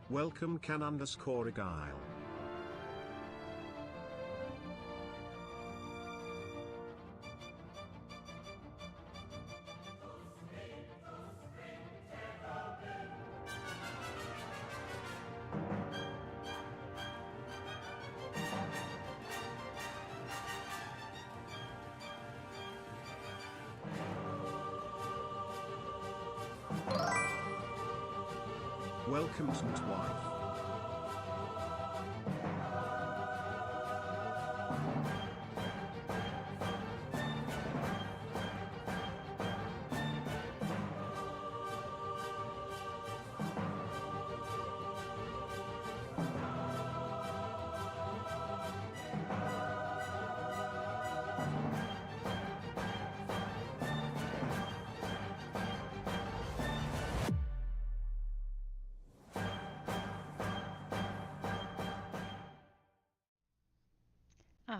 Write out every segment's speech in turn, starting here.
Welcome can_regile. Welcome to wife.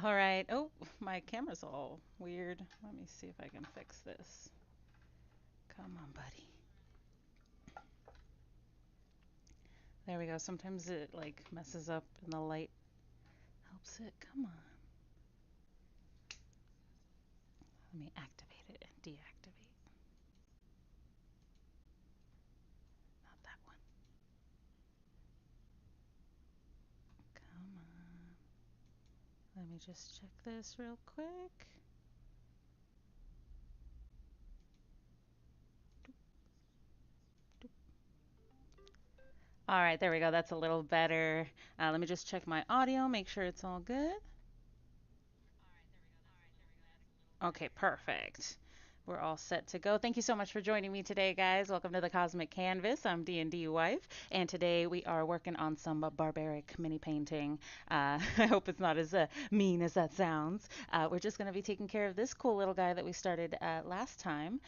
All right. Oh, my camera's all weird. Let me see if I can fix this. Come on, buddy. There we go. Sometimes it like messes up and the light helps it. Come on. Let me activate it and deactivate. Not that one. Come on. Let me just check this real quick. All right, there we go. That's a little better. Let me just check my audio, make sure it's all good. Okay, perfect. We're all set to go. Thank you so much for joining me today, guys. Welcome to the Cosmic Canvas. I'm D&D Wife, and today we are working on some barbaric mini painting. I hope it's not as mean as that sounds. We're just going to be taking care of this cool little guy that we started last time.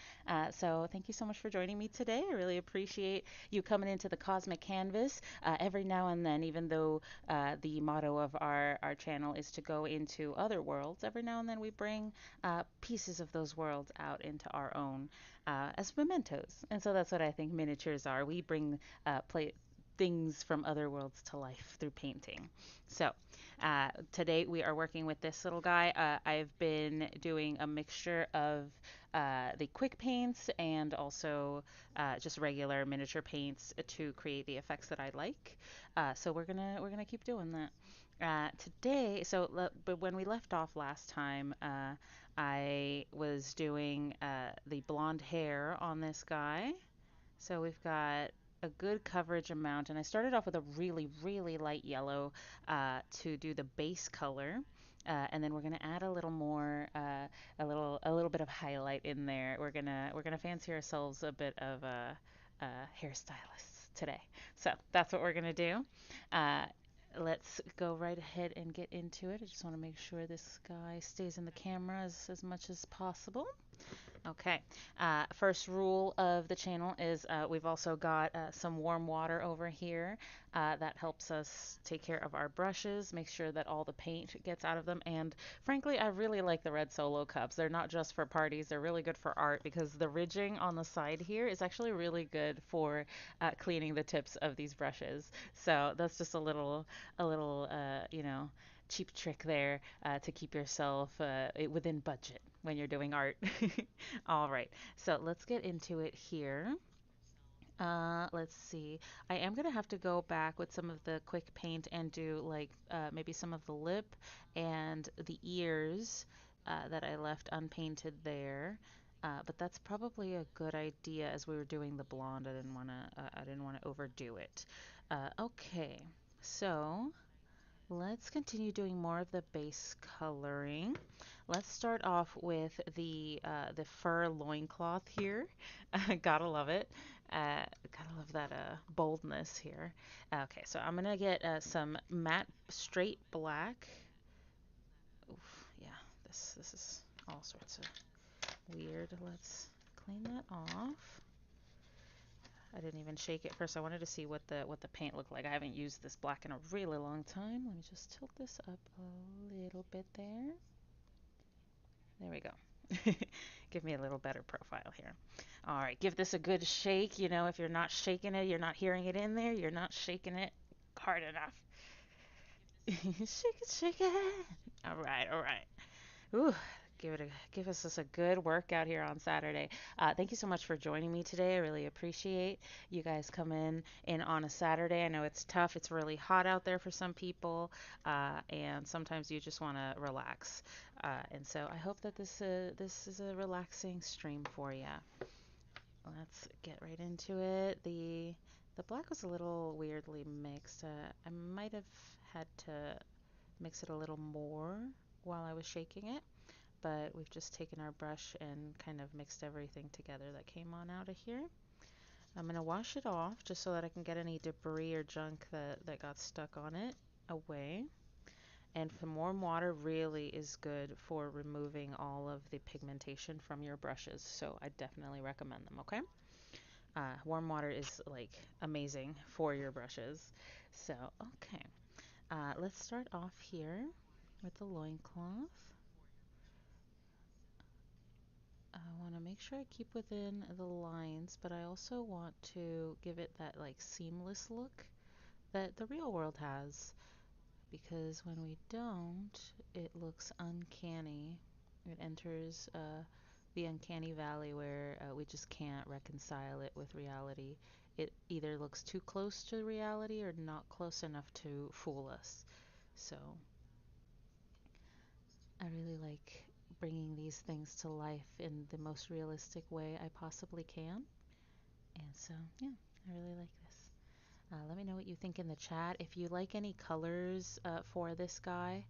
So thank you so much for joining me today. I really appreciate you coming into the Cosmic Canvas every now and then, even though the motto of our channel is to go into other worlds. Every now and then we bring pieces of those worlds out into our own as mementos. And so that's what I think miniatures are. We bring things from other worlds to life through painting. So today we are working with this little guy. I've been doing a mixture of the quick paints and also just regular miniature paints to create the effects that I like. So we're gonna keep doing that. Today, but when we left off last time, I was doing the blonde hair on this guy. So we've got a good coverage amount, and I started off with a really, really light yellow to do the base color. And then we're gonna add a little more, a little bit of highlight in there. We're gonna fancy ourselves a bit of a hairstylists today. So that's what we're gonna do. Uh, let's go right ahead and get into it. I just want to make sure this guy stays in the camera as much as possible. Okay. First rule of the channel is we've also got some warm water over here that helps us take care of our brushes, make sure that all the paint gets out of them. And frankly, I really like the red Solo cups. They're not just for parties, they're really good for art because the ridging on the side here is actually really good for cleaning the tips of these brushes. So that's just a little cheap trick there to keep yourself within budget when you're doing art. All right, so let's get into it here. Let's see. I am gonna have to go back with some of the quick paint and do like maybe some of the lip and the ears that I left unpainted there. But that's probably a good idea as we were doing the blonde. I didn't wanna overdo it. Okay, so let's continue doing more of the base coloring. Let's start off with the fur loincloth here. Gotta love it. Gotta love that boldness here. Okay, so I'm gonna get some matte straight black. Oof, yeah, this is all sorts of weird. Let's clean that off. I didn't even shake it first. I wanted to see what the paint looked like. I haven't used this black in a really long time. Let me just tilt this up a little bit there. There we go. Give me a little better profile here. All right, give this a good shake. You know, if you're not shaking it, you're not hearing it in there, you're not shaking it hard enough. Shake it, shake it. All right, all right. Ooh, give us just a good workout here on Saturday. Thank you so much for joining me today. I really appreciate you guys coming in on a Saturday. I know it's tough. It's really hot out there for some people, and sometimes you just want to relax. And so I hope that this is a relaxing stream for you. Let's get right into it. The black was a little weirdly mixed. I might have had to mix it a little more while I was shaking it, but we've just taken our brush and kind of mixed everything together that came on out of here. I'm going to wash it off just so that I can get any debris or junk that got stuck on it away. And some warm water really is good for removing all of the pigmentation from your brushes, so I definitely recommend them, okay? Warm water is like amazing for your brushes. So, okay, let's start off here with the loincloth. I want to make sure I keep within the lines, but I also want to give it that like seamless look that the real world has, because when we don't, it looks uncanny. It enters the uncanny valley where we just can't reconcile it with reality. It either looks too close to reality or not close enough to fool us. So I really like bringing these things to life in the most realistic way I possibly can. And so, yeah, I really like this. Let me know what you think in the chat. If you like any colors for this guy,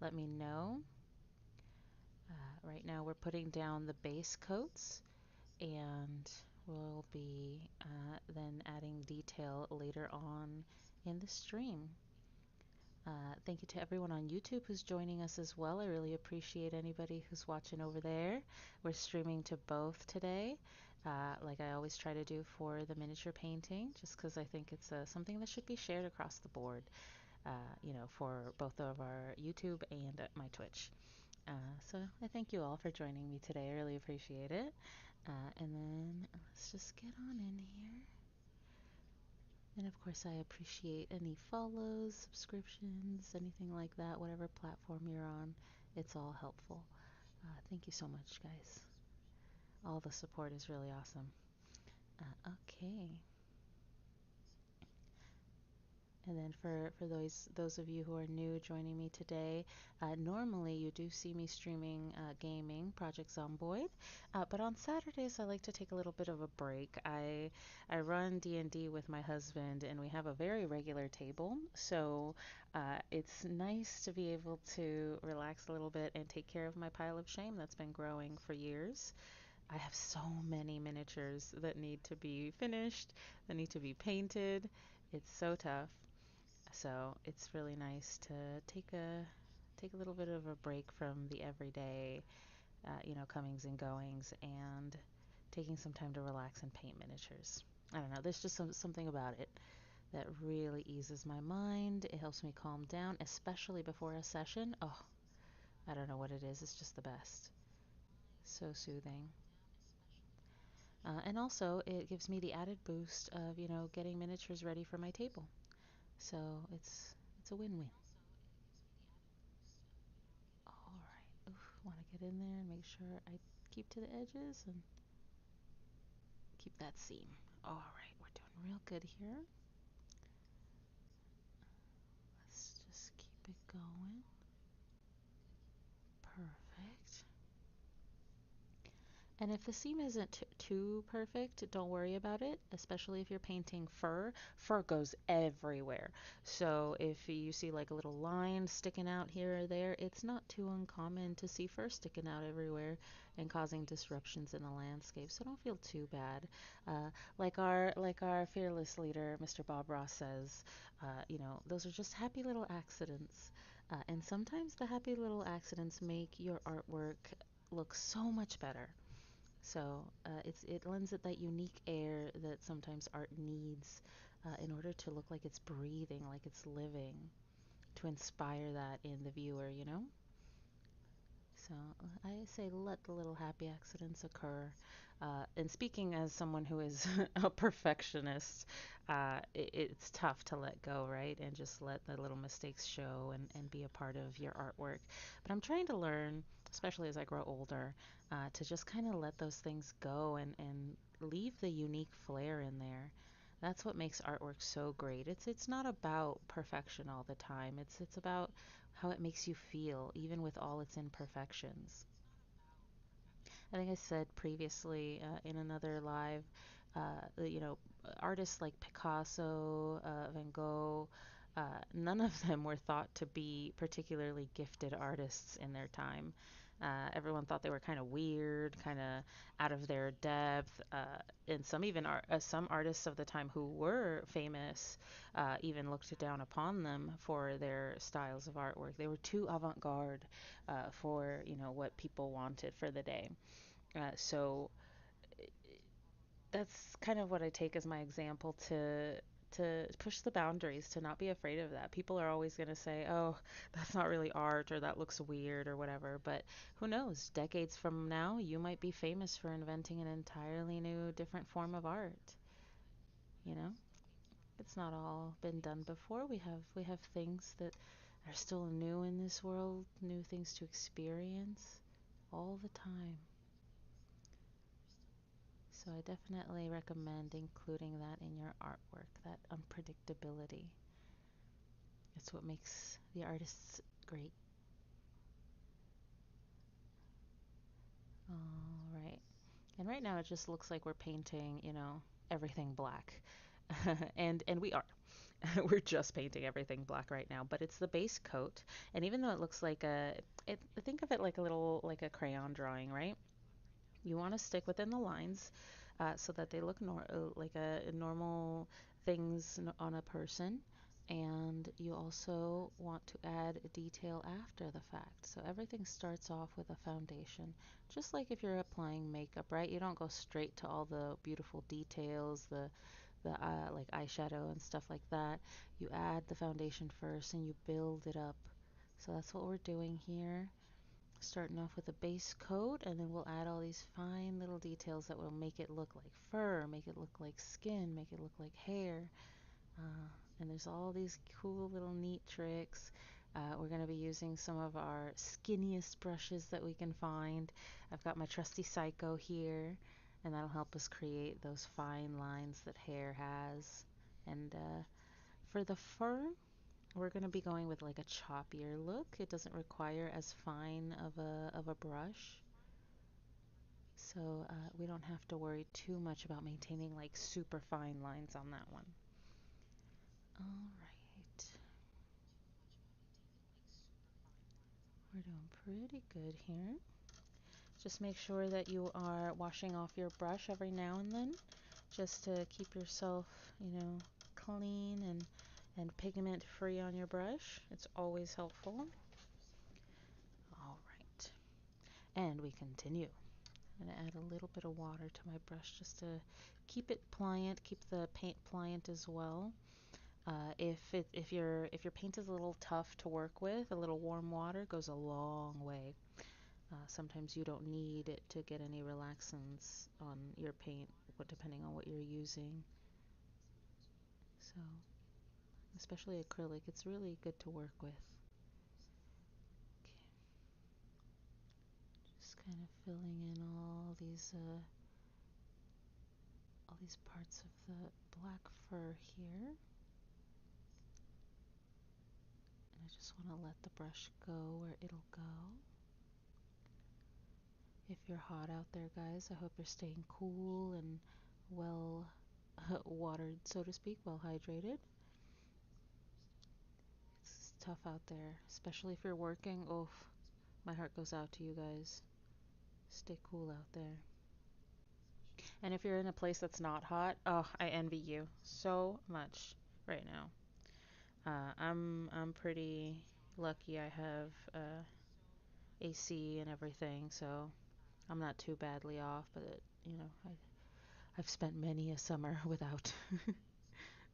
let me know. Right now we're putting down the base coats, and we'll be then adding detail later on in the stream. Thank you to everyone on YouTube who's joining us as well. I really appreciate anybody who's watching over there. We're streaming to both today, like I always try to do for the miniature painting, just because I think it's something that should be shared across the board, for both of our YouTube and my Twitch. So I thank you all for joining me today. I really appreciate it. And then let's just get on in here. And of course, I appreciate any follows, subscriptions, anything like that, whatever platform you're on. It's all helpful. Thank you so much, guys. All the support is really awesome. Okay. And then for those of you who are new joining me today, normally you do see me streaming gaming, Project Zomboid, but on Saturdays I like to take a little bit of a break. I run D&D with my husband, and we have a very regular table, so it's nice to be able to relax a little bit and take care of my pile of shame that's been growing for years. I have so many miniatures that need to be finished, that need to be painted. It's so tough. So it's really nice to take a little bit of a break from the everyday, comings and goings, and taking some time to relax and paint miniatures. I don't know. There's just something about it that really eases my mind. It helps me calm down, especially before a session. Oh, I don't know what it is. It's just the best. So soothing. And also, it gives me the added boost of, getting miniatures ready for my table. So it's a win-win. All right. Oof, want to get in there and make sure I keep to the edges and keep that seam. All right, we're doing real good here. Let's just keep it going. Perfect. And if the seam isn't too perfect, don't worry about it, especially if you're painting fur. Fur goes everywhere. So if you see like a little line sticking out here or there, it's not too uncommon to see fur sticking out everywhere and causing disruptions in the landscape. So don't feel too bad. Like our fearless leader, Mr. Bob Ross says, those are just happy little accidents. And sometimes the happy little accidents make your artwork look so much better. So it lends it that unique air that sometimes art needs in order to look like it's breathing, like it's living, to inspire that in the viewer. So I say let the little happy accidents occur. And speaking as someone who is a perfectionist, it's tough to let go, right? And just let the little mistakes show and be a part of your artwork. But I'm trying to learn, especially as I grow older, to just kind of let those things go and leave the unique flair in there. That's what makes artwork so great. It's not about perfection all the time. It's about how it makes you feel, even with all its imperfections. I think I said previously in another live, artists like Picasso, Van Gogh, none of them were thought to be particularly gifted artists in their time. Everyone thought they were kind of weird, kind of out of their depth, and some artists of the time who were famous even looked down upon them for their styles of artwork. They were too avant-garde for what people wanted for the day. So that's kind of what I take as my example to push the boundaries, to not be afraid of that. People are always going to say, "Oh, that's not really art," or "that looks weird," or whatever. But who knows? Decades from now, you might be famous for inventing an entirely new, different form of art. You know, it's not all been done before. We have things that are still new in this world, new things to experience all the time. So I definitely recommend including that in your artwork, that unpredictability. It's what makes the artists great. All right. And right now it just looks like we're painting, everything black. And we are. We're just painting everything black right now, but it's the base coat. And even though it looks like think of it like a little, like a crayon drawing, right? You want to stick within the lines so that they look like a normal things on a person. And you also want to add detail after the fact. So everything starts off with a foundation. Just like if you're applying makeup, right? You don't go straight to all the beautiful details, the like eyeshadow and stuff like that. You add the foundation first and you build it up. So that's what we're doing here, starting off with a base coat, and then we'll add all these fine little details that will make it look like fur, make it look like skin, make it look like hair. And there's all these cool little neat tricks. We're going to be using some of our skinniest brushes that we can find. I've got my trusty Psycho here, and that'll help us create those fine lines that hair has. And for the fur, we're going to be going with like a choppier look. It doesn't require as fine of a brush. So we don't have to worry too much about maintaining like super fine lines on that one. All right. We're doing pretty good here. Just make sure that you are washing off your brush every now and then, just to keep yourself, clean and pigment free on your brush. It's always helpful. All right. And we continue. I'm going to add a little bit of water to my brush just to keep it pliant, keep the paint pliant as well. If your paint is a little tough to work with, a little warm water goes a long way. Sometimes you don't need it to get any relaxants on your paint, depending on what you're using. So, especially acrylic, it's really good to work with. Okay, just kind of filling in all these parts of the black fur here. And I just want to let the brush go where it'll go. If you're hot out there, guys, I hope you're staying cool and well watered, so to speak, well hydrated. It's tough out there, especially if you're working. Oh, my heart goes out to you guys. Stay cool out there. And if you're in a place that's not hot, oh, I envy you so much right now. I'm pretty lucky. I have AC and everything, so I'm not too badly off. But I've spent many a summer without,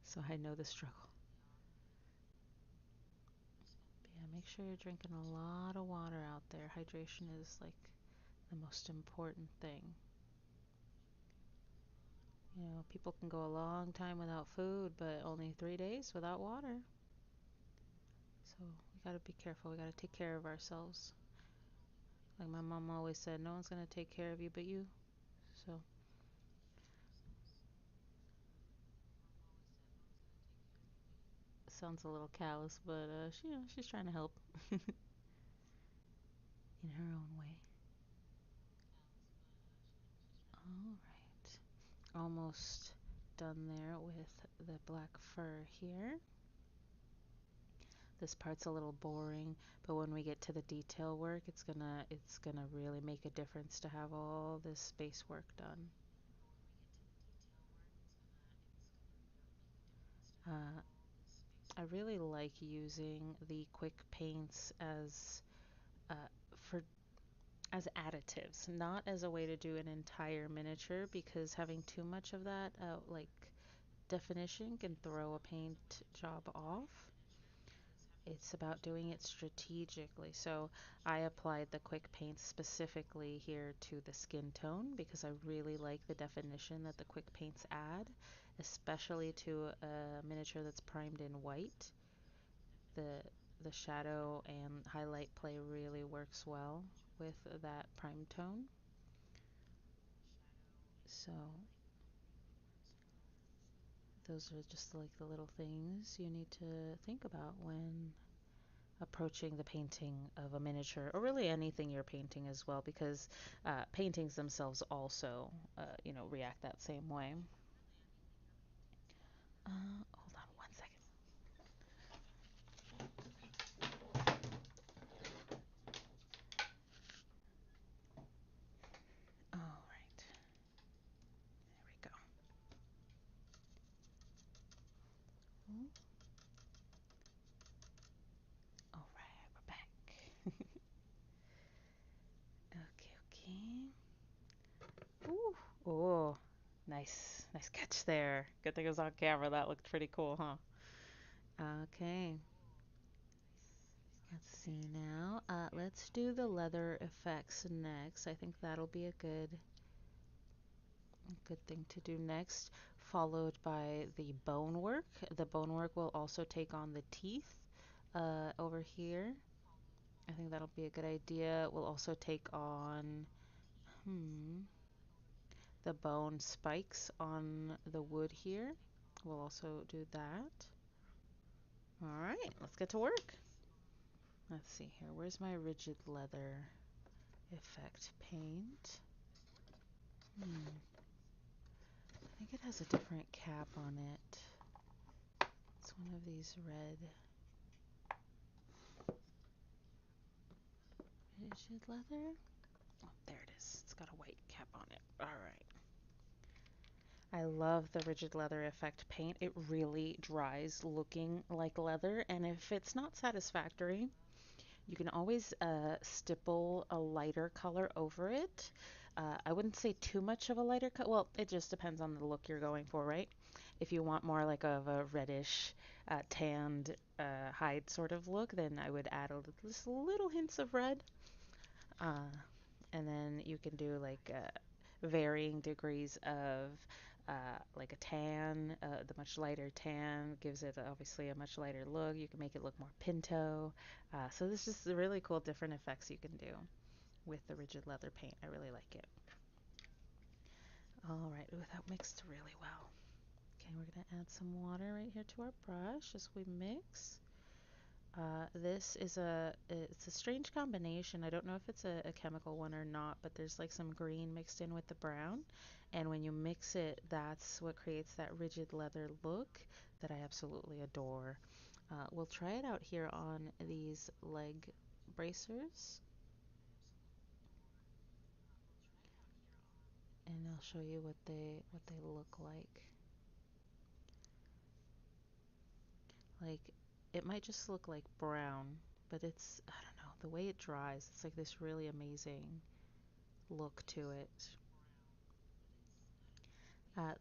so I know the struggle. Yeah, make sure you're drinking a lot of water out there. Hydration is like the most important thing. You know, people can go a long time without food, but only 3 days without water. So we gotta be careful. We gotta take care of ourselves. Like my mom always said, no one's gonna take care of you but you. So sounds a little callous, but she, she's trying to help in her own way. All right, almost done there with the black fur here. This part's a little boring, but when we get to the detail work, it's gonna really make a difference to have all this space work done. Uh, I really like using the quick paints uh, for as additives, not as a way to do an entire miniature because having too much of that like definition can throw a paint job off. It's about doing it strategically. So I applied the quick paint specifically here to the skin tone because I really like the definition that the quick paints add, especially to a miniature that's primed in white. The the shadow and highlight play really works well with that prime tone. So those are just like the little things you need to think about when approaching the painting of a miniature or really anything you're painting as well because paintings themselves also react that same way. Hold on 1 second. All right, there we go. Ooh, all right, we're back. Okay, okay. Ooh, oh, nice catch there. Good thing it was on camera. That looked pretty cool, huh? Okay, let's see now. Let's do the leather effects next. I think that'll be a good thing to do next, followed by the bone work. The bone work will also take on the teeth over here. I think that'll be a good idea. We'll also take on the bone spikes on the wood here. We'll also do that. All right, let's get to work. Let's see here. Where's my rigid leather effect paint? I think it has a different cap on it. It's one of these red rigid leather. Oh, there it is. It's got a white cap on it. All right. I love the rigid leather effect paint. It really dries looking like leather, and if it's not satisfactory, you can always stipple a lighter color over it. I wouldn't say too much of a lighter color. Well, it just depends on the look you're going for, right? If you want more like of a reddish, tanned hide sort of look, then I would add just little hints of red. Uh, and then you can do like varying degrees of like a tan. The much lighter tan gives it obviously a much lighter look. You can make it look more pinto. So there's just really cool different effects you can do with the rigid leather paint. I really like it. All right, ooh, that mixed really well. Okay, we're gonna add some water right here to our brush as we mix. This is it's a strange combination. I don't know if it's a chemical one or not, but there's like some green mixed in with the brown. And when you mix it, that's what creates that rigid leather look that I absolutely adore. We'll try it out here on these leg bracers, and I'll show you what they look like. Like it might just look like brown, but it's I don't know, the way it dries, it's like this really amazing look to it.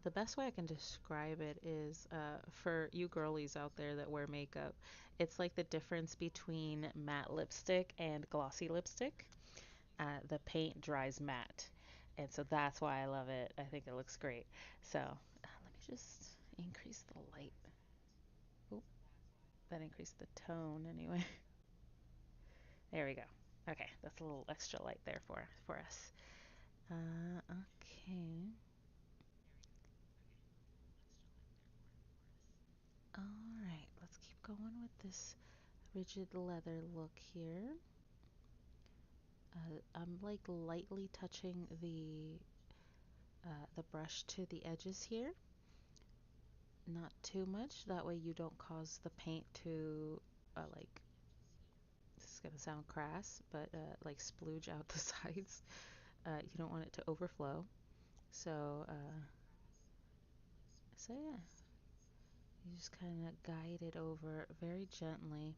The best way I can describe it is for you girlies out there that wear makeup, it's like the difference between matte lipstick and glossy lipstick. The paint dries matte. And so that's why I love it. I think it looks great. So let me just increase the light. Oop, that increased the tone anyway. There we go. Okay, that's a little extra light there for us. Okay. All right, let's keep going with this rigid leather look here. I'm like lightly touching the brush to the edges here, not too much. That way you don't cause the paint to like, this is gonna sound crass, but like splooge out the sides. You don't want it to overflow. So so yeah, you just kind of guide it over very gently.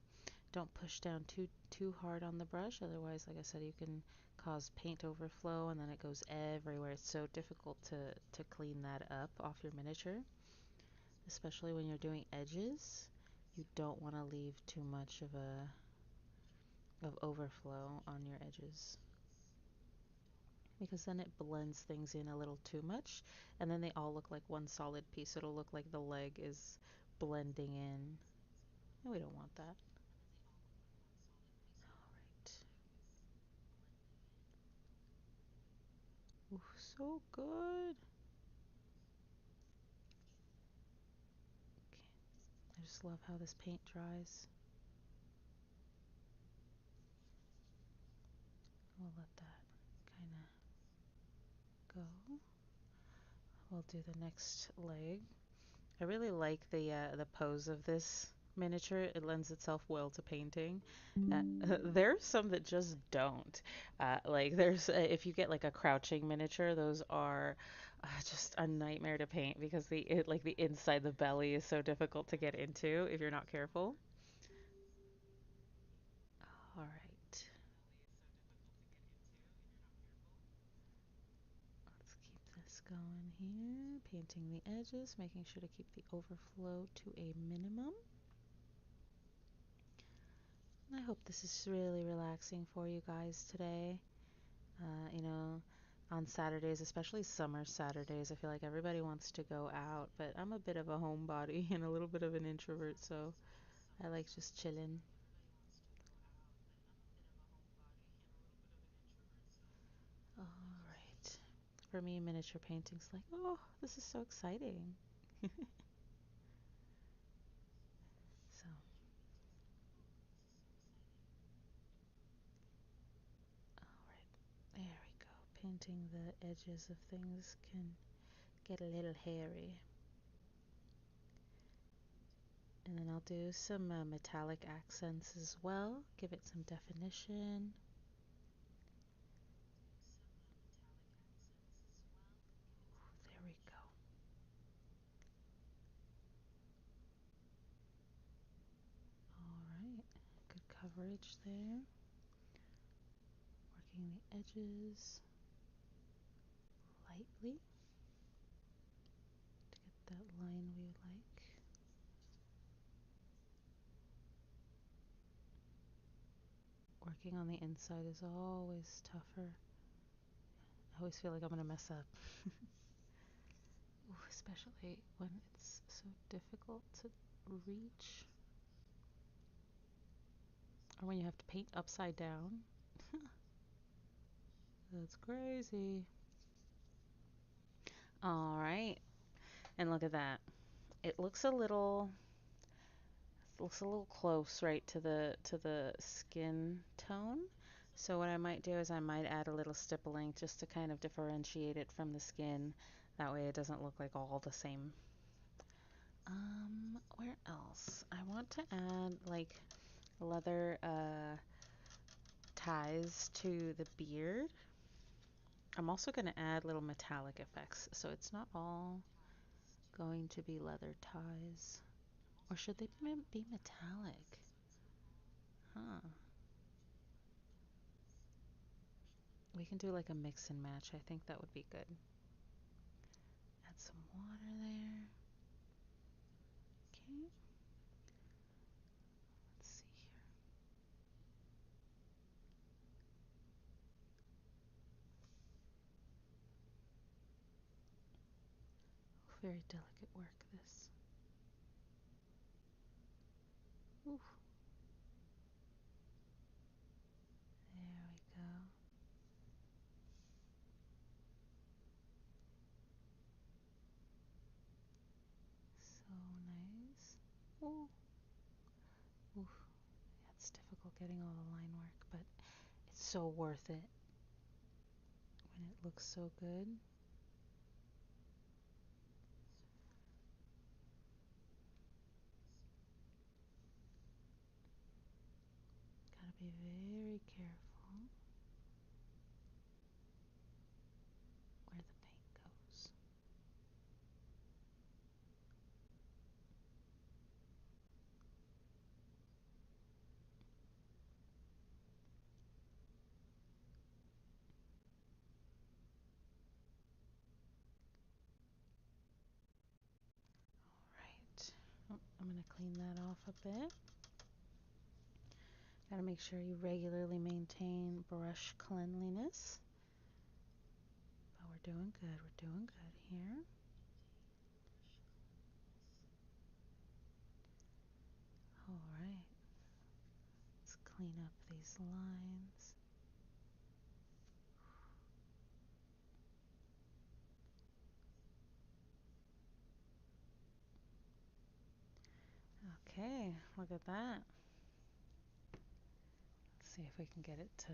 Don't push down too hard on the brush, otherwise, like I said, you can cause paint overflow and then it goes everywhere. It's so difficult to clean that up off your miniature, especially when you're doing edges. You don't want to leave too much of overflow on your edges because then it blends things in a little too much and then they all look like one solid piece. It'll look like the leg is blending in, and we don't want that. Right. Ooh, so good. I just love how this paint dries. We'll let that kind of go. We'll do the next leg. I really like the pose of this miniature. It lends itself well to painting. There's some that just don't. Like there's if you get like a crouching miniature, those are just a nightmare to paint because like the inside the belly is so difficult to get into if you're not careful. All right. Let's keep this going here. Painting the edges, making sure to keep the overflow to a minimum. I hope this is really relaxing for you guys today. You know, on Saturdays, especially summer Saturdays, I feel like everybody wants to go out, but I'm a bit of a homebody and a little bit of an introvert, so I like just chilling. All right. For me, miniature painting's like, oh, this is so exciting. So, all right, there we go. Painting the edges of things can get a little hairy. And then I'll do some metallic accents as well, give it some definition. There we go. All right, good coverage there. Working the edges lightly to get that line we like. Working on the inside is always tougher. I always feel like I'm going to mess up. Ooh, especially when it's so difficult to reach. Or when you have to paint upside down. That's crazy. All right. And look at that. It looks a little close right to the skin tone. So what I might do is I might add a little stippling just to kind of differentiate it from the skin. That way it doesn't look like all the same. Where else? I want to add like leather ties to the beard. I'm also going to add little metallic effects, so it's not all going to be leather ties. Or should they be metallic? Huh. We can do like a mix and match. I think that would be good. Add some water there. Okay. Let's see here. Very delicate work, this. Ooh. There we go. So nice. Ooh. Ooh. Yeah, it's difficult getting all the line work, but it's so worth it when it looks so good. Gotta be very careful where the paint goes. Right. Oh, I'm gonna clean that off a bit. Gotta make sure you regularly maintain brush cleanliness. But we're doing good. We're doing good here. All right. Let's clean up these lines. Okay, look at that. Let's see if we can get it to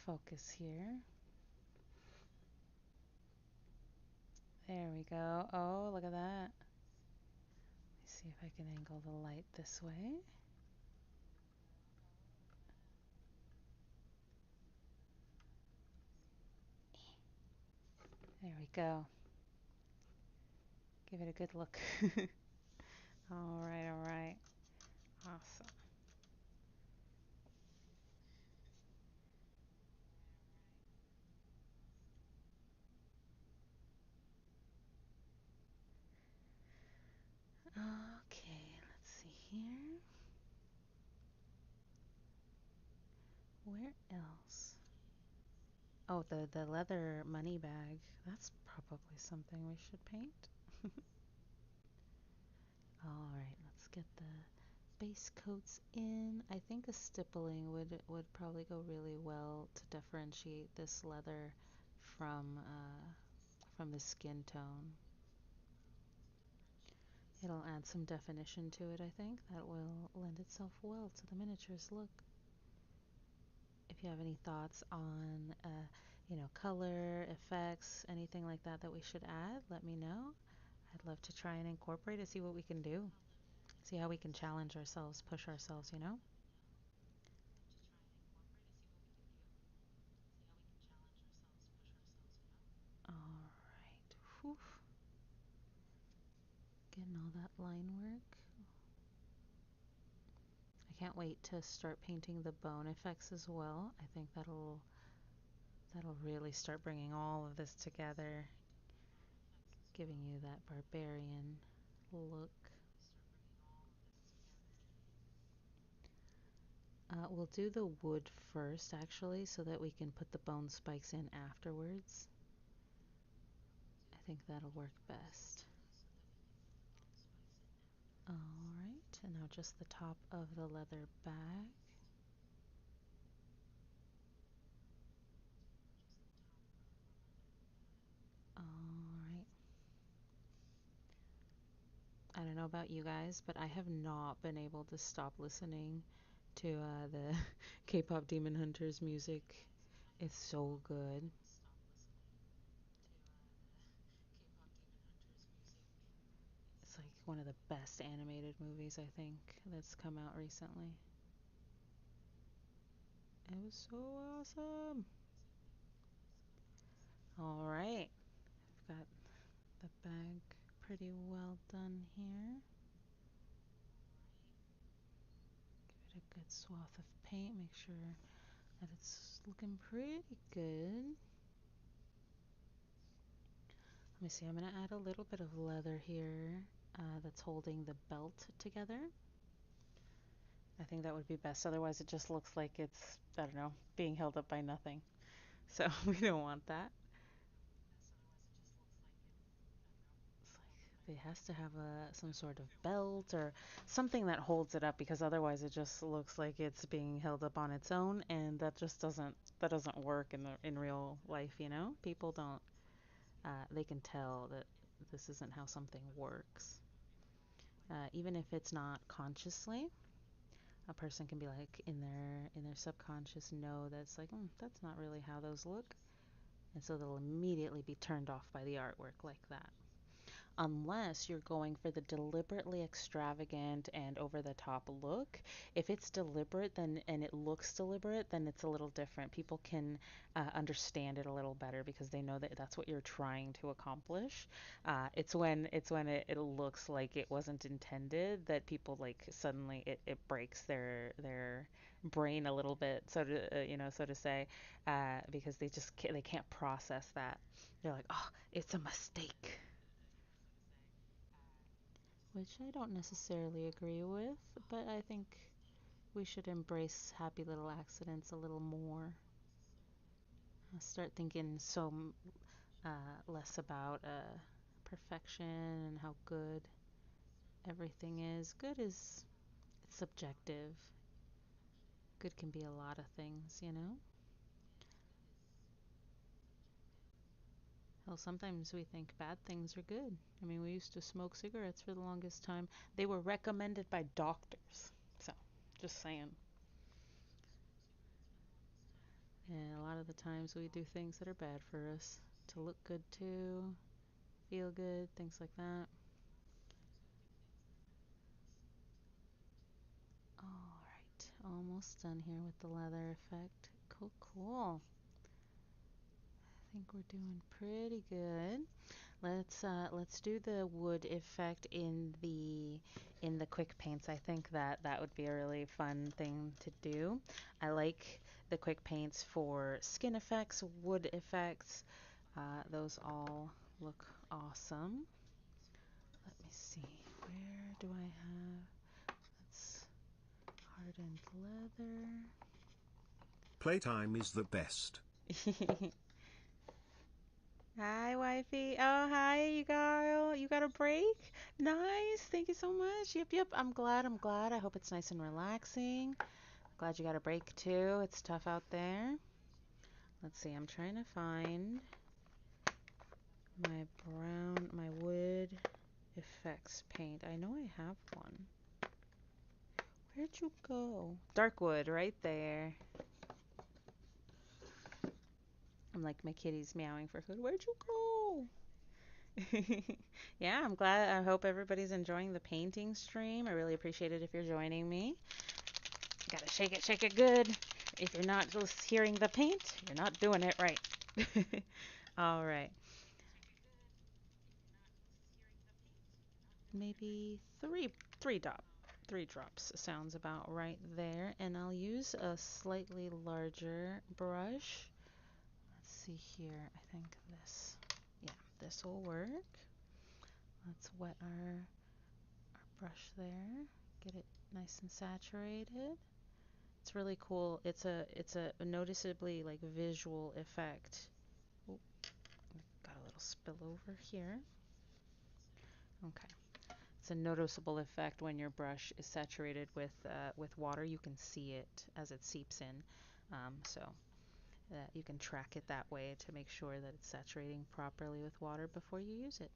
focus here. There we go. Oh, look at that. Let me see if I can angle the light this way. There we go. Give it a good look. All right, all right. Awesome. Okay, let's see here. Where else? Oh, the leather money bag. That's probably something we should paint. All right, let's get the base coats in. I think a stippling would probably go really well to differentiate this leather from the skin tone. It'll add some definition to it, I think. That will lend itself well to the miniatures look. If you have any thoughts on, color, effects, anything like that that we should add, let me know. I'd love to try and incorporate it, see what we can do. See how we can challenge ourselves, push ourselves, you know? All right. Whew. Getting all that line work. I can't wait to start painting the bone effects as well. I think that'll really start bringing all of this together, giving you that barbarian look. We'll do the wood first, actually, so that we can put the bone spikes in afterwards. I think that'll work best. Alright, and now just the top of the leather bag. Alright. I don't know about you guys, but I have not been able to stop listening to the K-pop Demon Hunters music. It's so good. It's like one of the best animated movies, I think, that's come out recently. It was so awesome. All right, I've got the bag pretty well done here. Give it a good swath of paint, make sure that it's looking pretty good. Let me see, I'm gonna add a little bit of leather here that's holding the belt together. I think that would be best. Otherwise, it just looks like it's, I don't know, being held up by nothing. So we don't want that. It's like it has to have some sort of belt or something that holds it up because otherwise it just looks like it's being held up on its own, and that doesn't work in real life. People don't they can tell that this isn't how something works. Even if it's not consciously, a person can be like in their subconscious know that's like that's not really how those look, and so they'll immediately be turned off by the artwork like that. Unless you're going for the deliberately extravagant and over the top look. If it's deliberate then and it looks deliberate, then it's a little different. People can understand it a little better because they know that that's what you're trying to accomplish. It's when it looks like it wasn't intended that people like suddenly it breaks their brain a little bit, so to say, because they can't process that. They're like, oh, it's a mistake, which I don't necessarily agree with, but I think we should embrace happy little accidents a little more. Start thinking less about perfection and how good everything is. Good is it's subjective. Good can be a lot of things. Hell, sometimes we think bad things are good. I mean, we used to smoke cigarettes for the longest time. They were recommended by doctors. So, just saying. And a lot of the times we do things that are bad for us to look good too, feel good, things like that. All right, almost done here with the leather effect. Cool, cool. I think we're doing pretty good. Let's do the wood effect in the quick paints. I think that would be a really fun thing to do. I like the quick paints for skin effects, wood effects. Those all look awesome. Let me see. Where do I have? That's hardened Playtime is the best. leather. Hi, wifey. Oh, hi, you girl. You got a break? Nice. Thank you so much. Yep, yep. I'm glad. I'm glad. I hope it's nice and relaxing. Glad you got a break too. It's tough out there. Let's see. I'm trying to find my wood effects paint. I know I have one. Where'd you go? Dark wood, right there. I'm like my kitty's meowing for food. Where'd you go? Yeah, I'm glad. I hope everybody's enjoying the painting stream. I really appreciate it if you're joining me. Gotta shake it good. If you're not just hearing the paint, you're not doing it right. All right. Maybe three drops sounds about right there. And I'll use a slightly larger brush. Let's see here. I think yeah, this will work. Let's wet our brush there. Get it nice and saturated. It's really cool. It's a noticeably like visual effect. Oh, got a little spill over here. Okay. It's a noticeable effect when your brush is saturated with water. You can see it as it seeps in. So you can track it that way to make sure that it's saturating properly with water before you use it.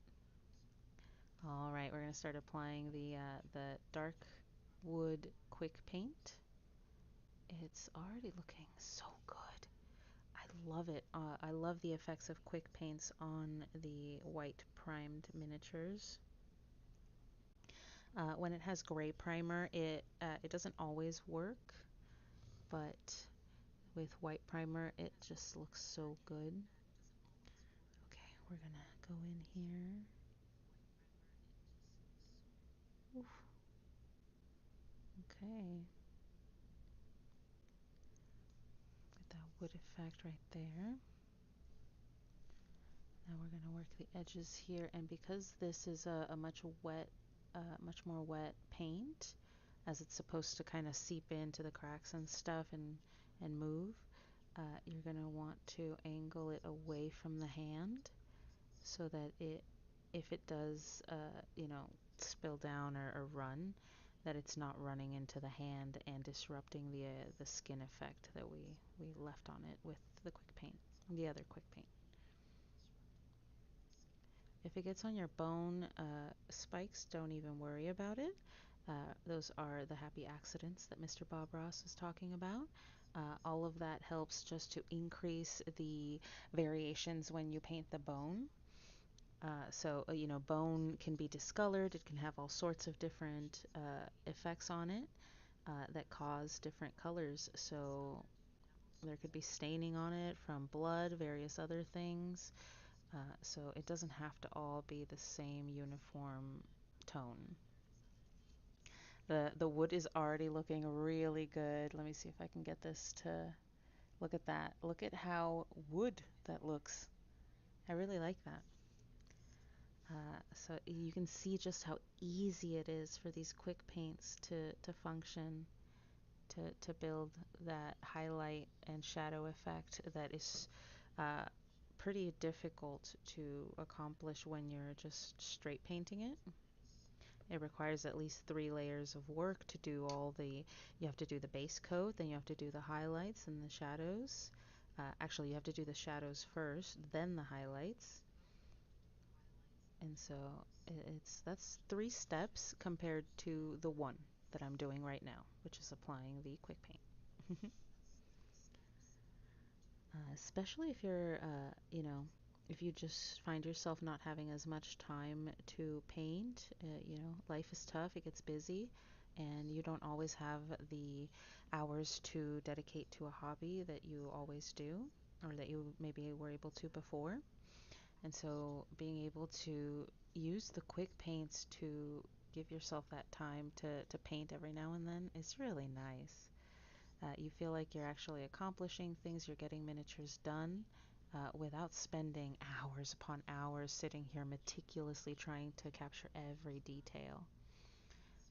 All right, we're going to start applying the dark wood quick paint. It's already looking so good. I love it. I love the effects of quick paints on the white primed miniatures. When it has gray primer, it doesn't always work, but with white primer, it just looks so good. Okay, we're gonna go in here. Oof. Okay, get that wood effect right there. Now we're going to work the edges here, and because this is a much more wet paint, as it's supposed to kind of seep into the cracks and stuff and move, you're going to want to angle it away from the hand so that if it does, spill down or run, that it's not running into the hand and disrupting the skin effect that we left on it with the quick paint, the other quick paint. If it gets on your bone spikes, don't even worry about it. Those are the happy accidents that Mr. Bob Ross was talking about. All of that helps just to increase the variations when you paint the bone. Bone can be discolored. It can have all sorts of different effects on it that cause different colors. So there could be staining on it from blood, various other things. So it doesn't have to all be the same uniform tone. The wood is already looking really good. Let me see if I can get this to look at that. Look at how wood that looks. I really like that. So you can see just how easy it is for these quick paints to function, to build that highlight and shadow effect that is uh, pretty difficult to accomplish when you're just straight painting it. It requires at least 3 layers of work to do you have to do the base coat, then you have to do the highlights and the shadows. Actually, you have to do the shadows first, then the highlights. And so that's 3 steps compared to the one that I'm doing right now, which is applying the quick paint. Especially if if you just find yourself not having as much time to paint, life is tough, it gets busy, and you don't always have the hours to dedicate to a hobby that you always do, or that you maybe were able to before. And so being able to use the quick paints to give yourself that time to paint every now and then is really nice. You feel like you're actually accomplishing things, you're getting miniatures done without spending hours upon hours sitting here meticulously trying to capture every detail.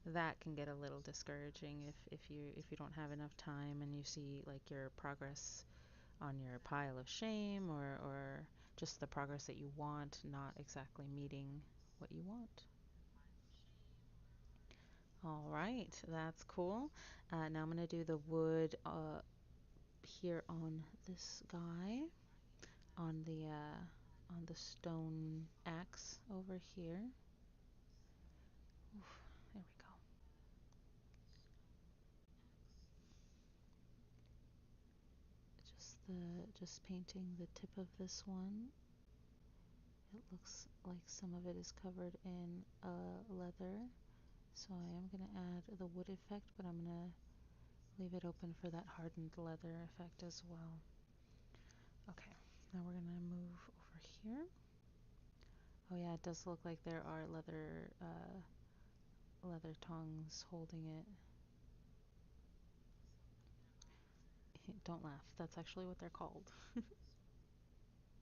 That can get a little discouraging if you don't have enough time and you see like your progress on your pile of shame, or just the progress that you want not exactly meeting what you want. All right, that's cool. Now I'm going to do the wood here on this guy, on the stone axe over here. Oof, there we go. Just painting the tip of this one. It looks like some of it is covered in leather, so I am going to add the wood effect, but I'm going to leave it open for that hardened leather effect as well. Okay, now we're going to move over here. Oh yeah, it does look like there are leather tongs holding it. Don't laugh. That's actually what they're called.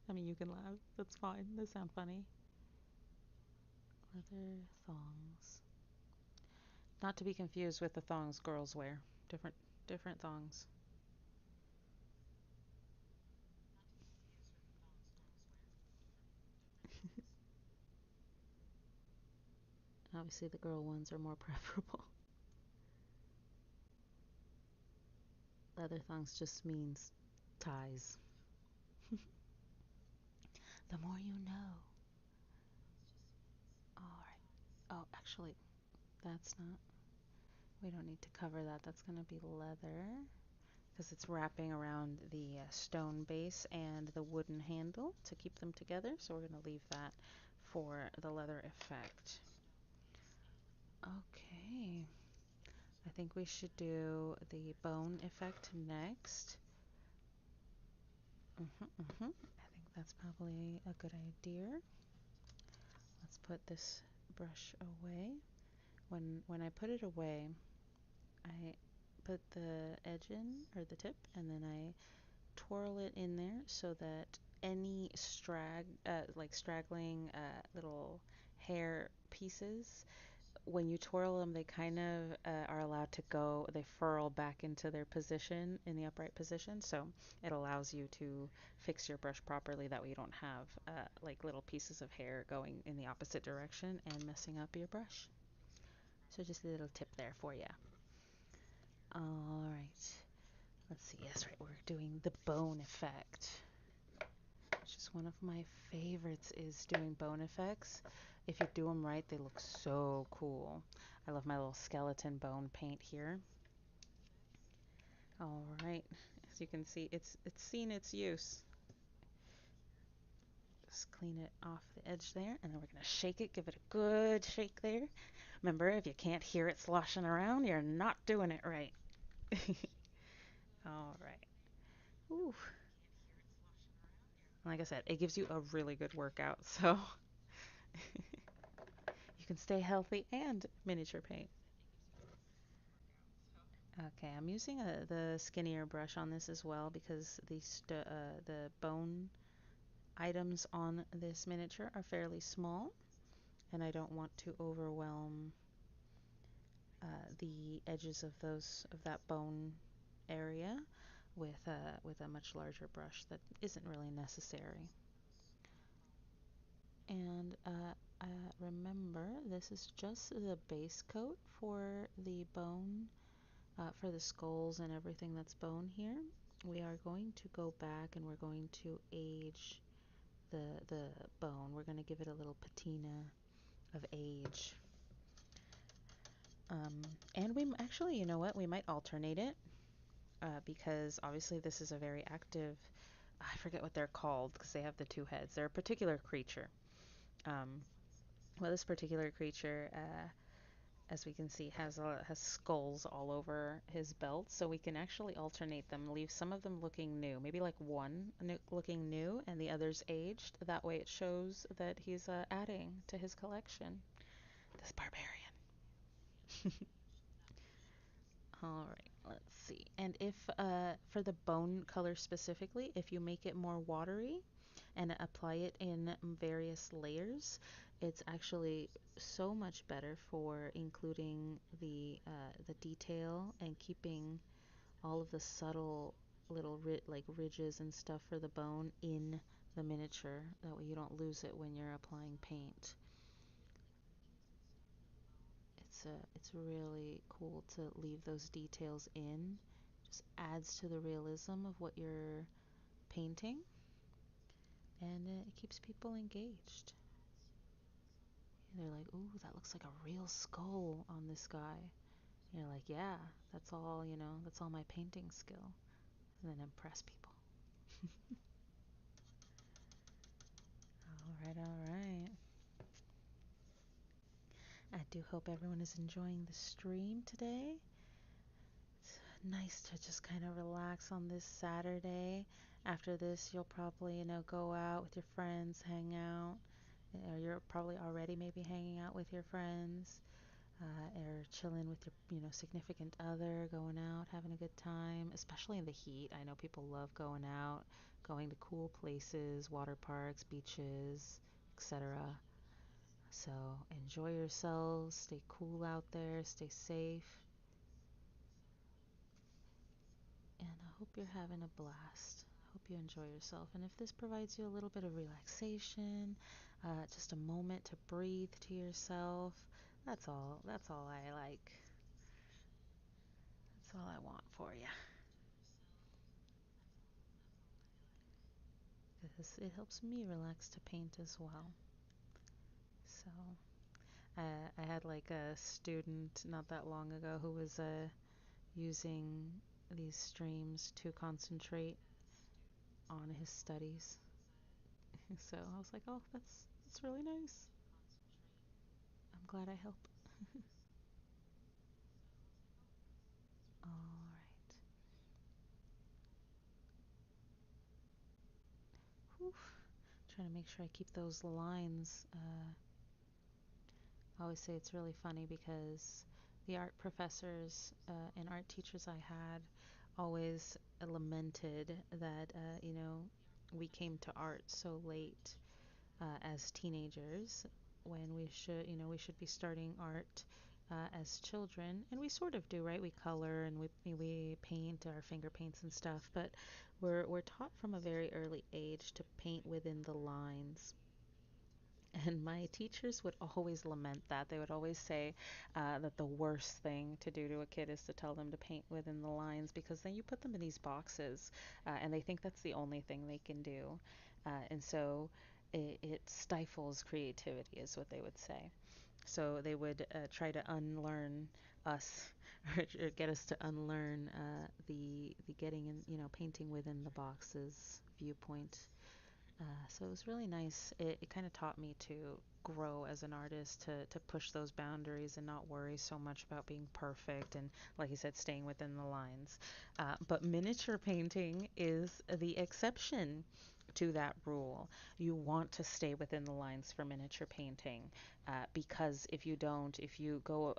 I mean, you can laugh. That's fine. They sound funny. Leather thongs. Not to be confused with the thongs girls wear. Different thongs. Obviously, the girl ones are more preferable. Leather thongs just means ties. The more you know. Alright. Oh, actually, that's not. We don't need to cover that. That's going to be leather because it's wrapping around the stone base and the wooden handle to keep them together. So we're going to leave that for the leather effect. Okay. I think we should do the bone effect next. I think that's probably a good idea. Let's put this brush away. When I put it away, I put the edge in, or the tip, and then I twirl it in there so that any like straggling little hair pieces, when you twirl them, they kind of are allowed to go, they furl back into their position in the upright position. So it allows you to fix your brush properly. That way you don't have like little pieces of hair going in the opposite direction and messing up your brush. So just a little tip there for you. All right. Let's see. Yes, right. We're doing the bone effect, which is one of my favorites, is doing bone effects. If you do them right, they look so cool. I love my little skeleton bone paint here. All right, as you can see, it's seen its use. Just clean it off the edge there, and then we're gonna shake it, give it a good shake there. Remember, if you can't hear it sloshing around, you're not doing it right. All right. Ooh. Like I said, it gives you a really good workout, so you can stay healthy and miniature paint. Okay, I'm using the skinnier brush on this as well because the bone items on this miniature are fairly small, and I don't want to overwhelm the edges of that bone area with a much larger brush that isn't really necessary. And remember, this is just the base coat for the bone, for the skulls and everything that's bone here. We are going to go back and we're going to age the bone. We're going to give it a little patina of age. And we actually, you know what? We might alternate it because obviously this is a very active. I forget what they're called because they have the two heads. They're a particular creature. Um, well, this particular creature, as we can see, has skulls all over his belt, so we can actually alternate them, leave some of them looking new, maybe like one looking new and the others aged. That way it shows that he's adding to his collection. This barbarian. All right, let's see. And if for the bone color specifically, if you make it more watery and apply it in various layers, it's actually so much better for including the detail and keeping all of the subtle little like ridges and stuff for the bone in the miniature. That way you don't lose it when you're applying paint. It's really cool to leave those details in. Just adds to the realism of what you're painting, and it keeps people engaged. They're like, "Ooh, that looks like a real skull on this guy." And you're like, "Yeah, that's all, that's all my painting skill." And then impress people. All right, all right. I do hope everyone is enjoying the stream today. It's nice to just kind of relax on this Saturday. After this, you'll probably, go out with your friends, hang out. Or you're probably already maybe hanging out with your friends, or chilling with your, significant other, going out, having a good time, especially in the heat. I know people love going out, going to cool places, water parks, beaches, etc. So enjoy yourselves, stay cool out there, stay safe, and I hope you're having a blast. Hope you enjoy yourself. And if this provides you a little bit of relaxation, just a moment to breathe to yourself, that's all. That's all I like. That's all I want for you. Because it helps me relax to paint as well. So I had like a student not that long ago who was using these streams to concentrate on his studies. So I was like, oh, that's really nice. I'm glad I help. All right. Whew. Trying to make sure I keep those lines. I always say it's really funny because the art professors and art teachers I had always lamented that, we came to art so late as teenagers when we should be starting art as children, and we sort of do, right? We color and we paint our finger paints and stuff, but we're taught from a very early age to paint within the lines. And my teachers would always lament that. They would always say that the worst thing to do to a kid is to tell them to paint within the lines because then you put them in these boxes and they think that's the only thing they can do. And so it stifles creativity, is what they would say. So they would try to unlearn us or get us to unlearn the getting in, painting within the boxes viewpoint. So it was really nice. It kind of taught me to grow as an artist, to push those boundaries and not worry so much about being perfect and, like you said, staying within the lines. But miniature painting is the exception to that rule. You want to stay within the lines for miniature painting because if you don't, if you go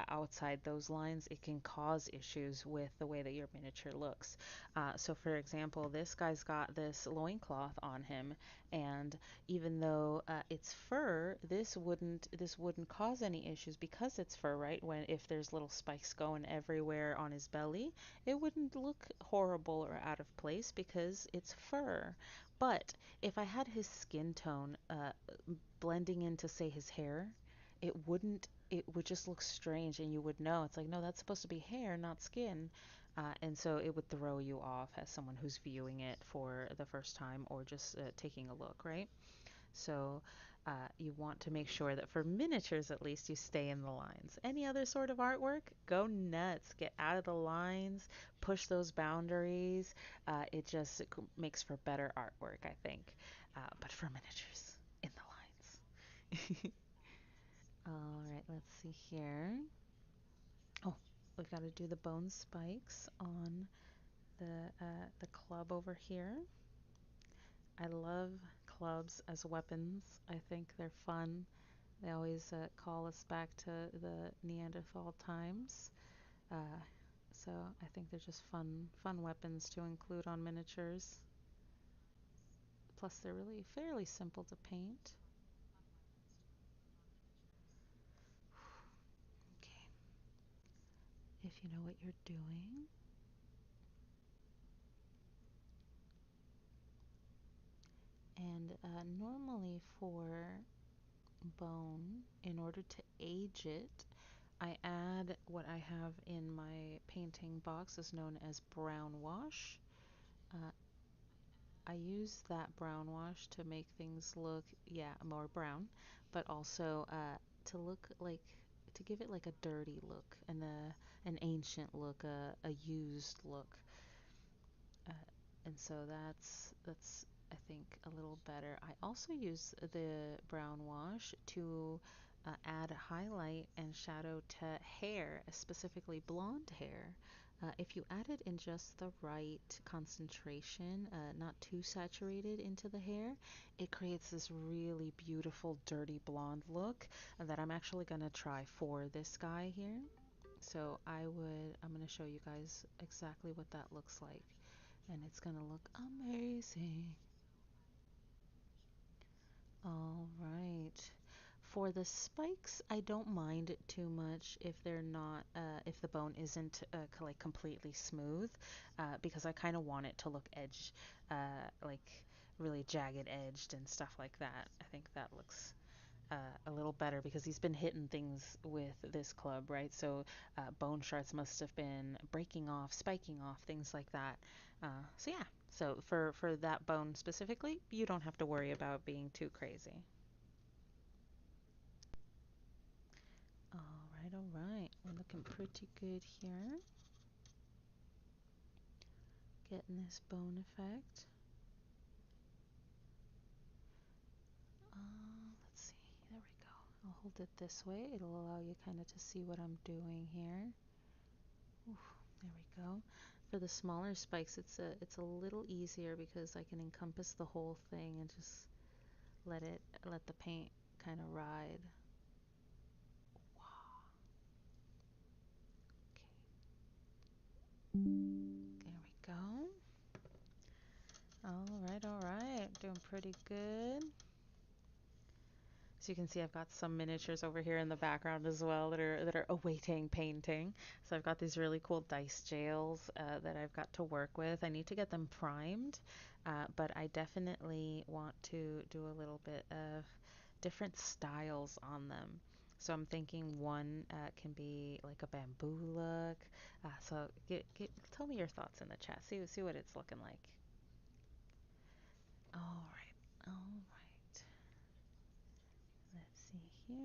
outside those lines, it can cause issues with the way that your miniature looks. So, for example, this guy's got this loincloth on him, and even though it's fur, this wouldn't cause any issues because it's fur, right? When if there's little spikes going everywhere on his belly, it wouldn't look horrible or out of place because it's fur. But if I had his skin tone blending into, say, his hair, it would just look strange and you would know. It's like, no, that's supposed to be hair, not skin. And so it would throw you off as someone who's viewing it for the first time or just taking a look, right? So you want to make sure that for miniatures at least you stay in the lines. Any other sort of artwork, go nuts. Get out of the lines, push those boundaries. It just makes for better artwork, I think. But for miniatures, in the lines. All right, let's see here. Oh, we've got to do the bone spikes on the club over here. I love clubs as weapons. I think they're fun. They always call us back to the Neanderthal times. Uh, so I think they're just fun weapons to include on miniatures. Plus, they're really fairly simple to paint. Okay, if you know what you're doing. And normally for bone, in order to age it, I add what I have in my painting box is known as brown wash. Uh, I use that brown wash to make things look, yeah, more brown, but also to look like, to give it like a dirty look and an ancient look, a used look. Uh, and so that's I think a little better. I also use the brown wash to add highlight and shadow to hair, specifically blonde hair. If you add it in just the right concentration, not too saturated into the hair, it creates this really beautiful dirty blonde look that I'm actually going to try for this guy here. So I'm going to show you guys exactly what that looks like, and it's gonna look amazing. All right. For the spikes, I don't mind it too much if they're not, if the bone isn't like completely smooth, because I kind of want it to look like really jagged edged and stuff like that. I think that looks a little better because he's been hitting things with this club, right? So bone shards must have been breaking off, spiking off, things like that. So yeah, so for that bone specifically, you don't have to worry about being too crazy. All right. We're looking pretty good here. Getting this bone effect. Let's see. There we go. I'll hold it this way. It'll allow you kind of to see what I'm doing here. Oof, there we go. For the smaller spikes, it's a little easier because I can encompass the whole thing and just let the paint kind of ride. Wow. Okay. There we go. All right, all right. looking pretty good. So you can see I've got some miniatures over here in the background as well that are awaiting painting. So I've got these really cool dice jails that I've got to work with. I need to get them primed, but I definitely want to do a little bit of different styles on them. So I'm thinking one can be like a bamboo look. Tell me your thoughts in the chat. See what it's looking like. All right, all right. Let's see here.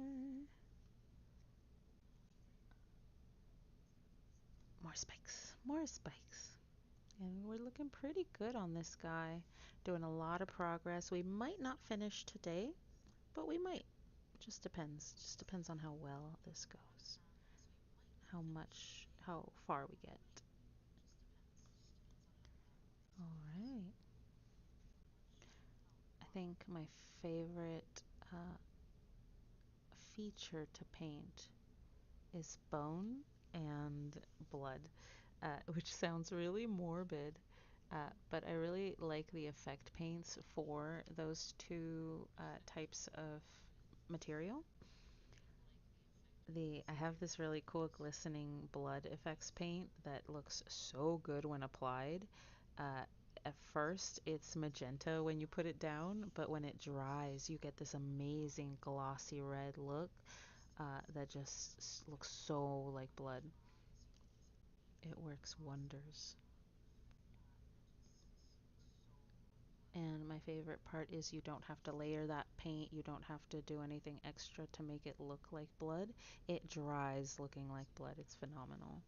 More spikes, more spikes. And we're looking pretty good on this guy. Doing a lot of progress. We might not finish today, but we might. Just depends. Just depends on how well this goes. How far we get. All right. I think my favorite feature to paint is bone and blood, which sounds really morbid, but I really like the effect paints for those two types of material. I have this really cool glistening blood effects paint that looks so good when applied. Uh, at first, it's magenta when you put it down, but when it dries, you get this amazing glossy red look that just looks so like blood. It works wonders. And my favorite part is you don't have to layer that paint. You don't have to do anything extra to make it look like blood. It dries looking like blood. It's phenomenal.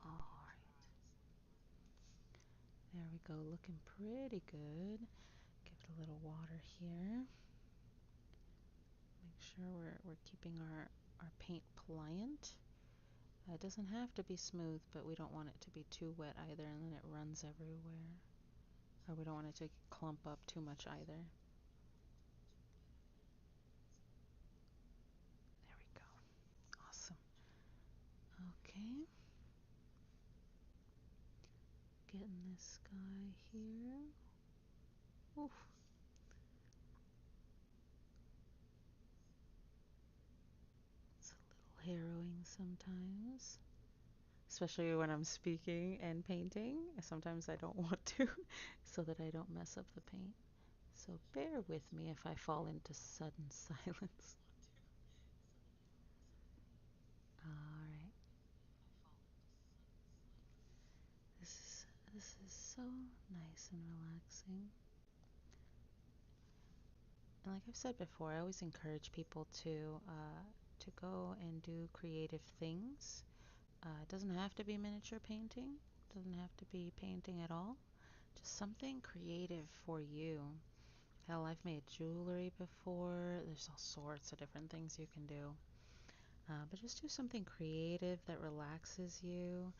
All right, there we go. Looking pretty good. Give it a little water here. Make sure we're keeping our paint pliant. It doesn't have to be smooth, but we don't want it to be too wet either, and then it runs everywhere. Or we don't want it to clump up too much either. There we go. Awesome. Okay. Getting this guy here. Oof. It's a little harrowing sometimes, especially when I'm speaking and painting. Sometimes I don't want to, so that I don't mess up the paint. So bear with me if I fall into sudden silence. Alright, this is so nice and relaxing. And like I've said before, I always encourage people to go and do creative things. It doesn't have to be miniature painting. It doesn't have to be painting at all. Just something creative for you. Hell, I've made jewelry before. There's all sorts of different things you can do. But just do something creative that relaxes you.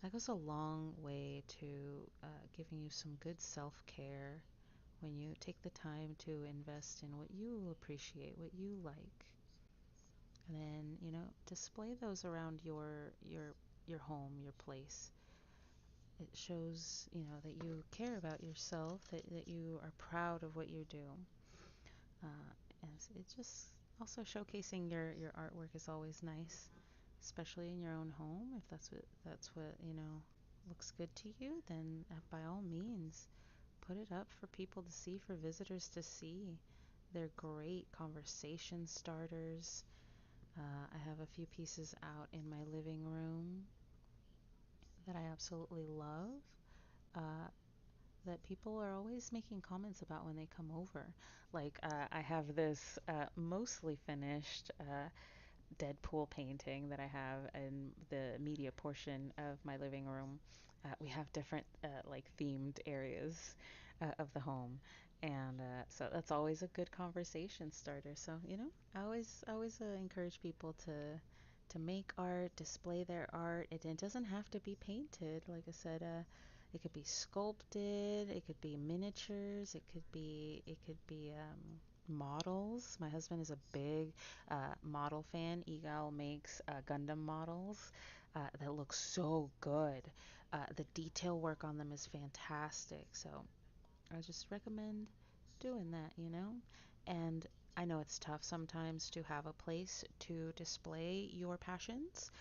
That goes a long way to giving you some good self-care when you take the time to invest in what you appreciate, what you like. And then, display those around your home, your place. It shows, that you care about yourself, that you are proud of what you do. And it's just also showcasing your artwork is always nice, especially in your own home. If that's what looks good to you, then by all means, put it up for people to see, for visitors to see. They're great conversation starters. I have a few pieces out in my living room that I absolutely love. Uh, that people are always making comments about when they come over. Like, I have this mostly finished Deadpool painting that I have in the media portion of my living room. We have different like themed areas of the home, and so that's always a good conversation starter. So I always encourage people to make art, display their art. It doesn't have to be painted. Like I said, it could be sculpted, it could be miniatures, it could be models. My husband is a big model fan. Egal makes Gundam models. that look so good. The detail work on them is fantastic. So I just recommend doing that, you know? And I know it's tough sometimes to have a place to display your passions,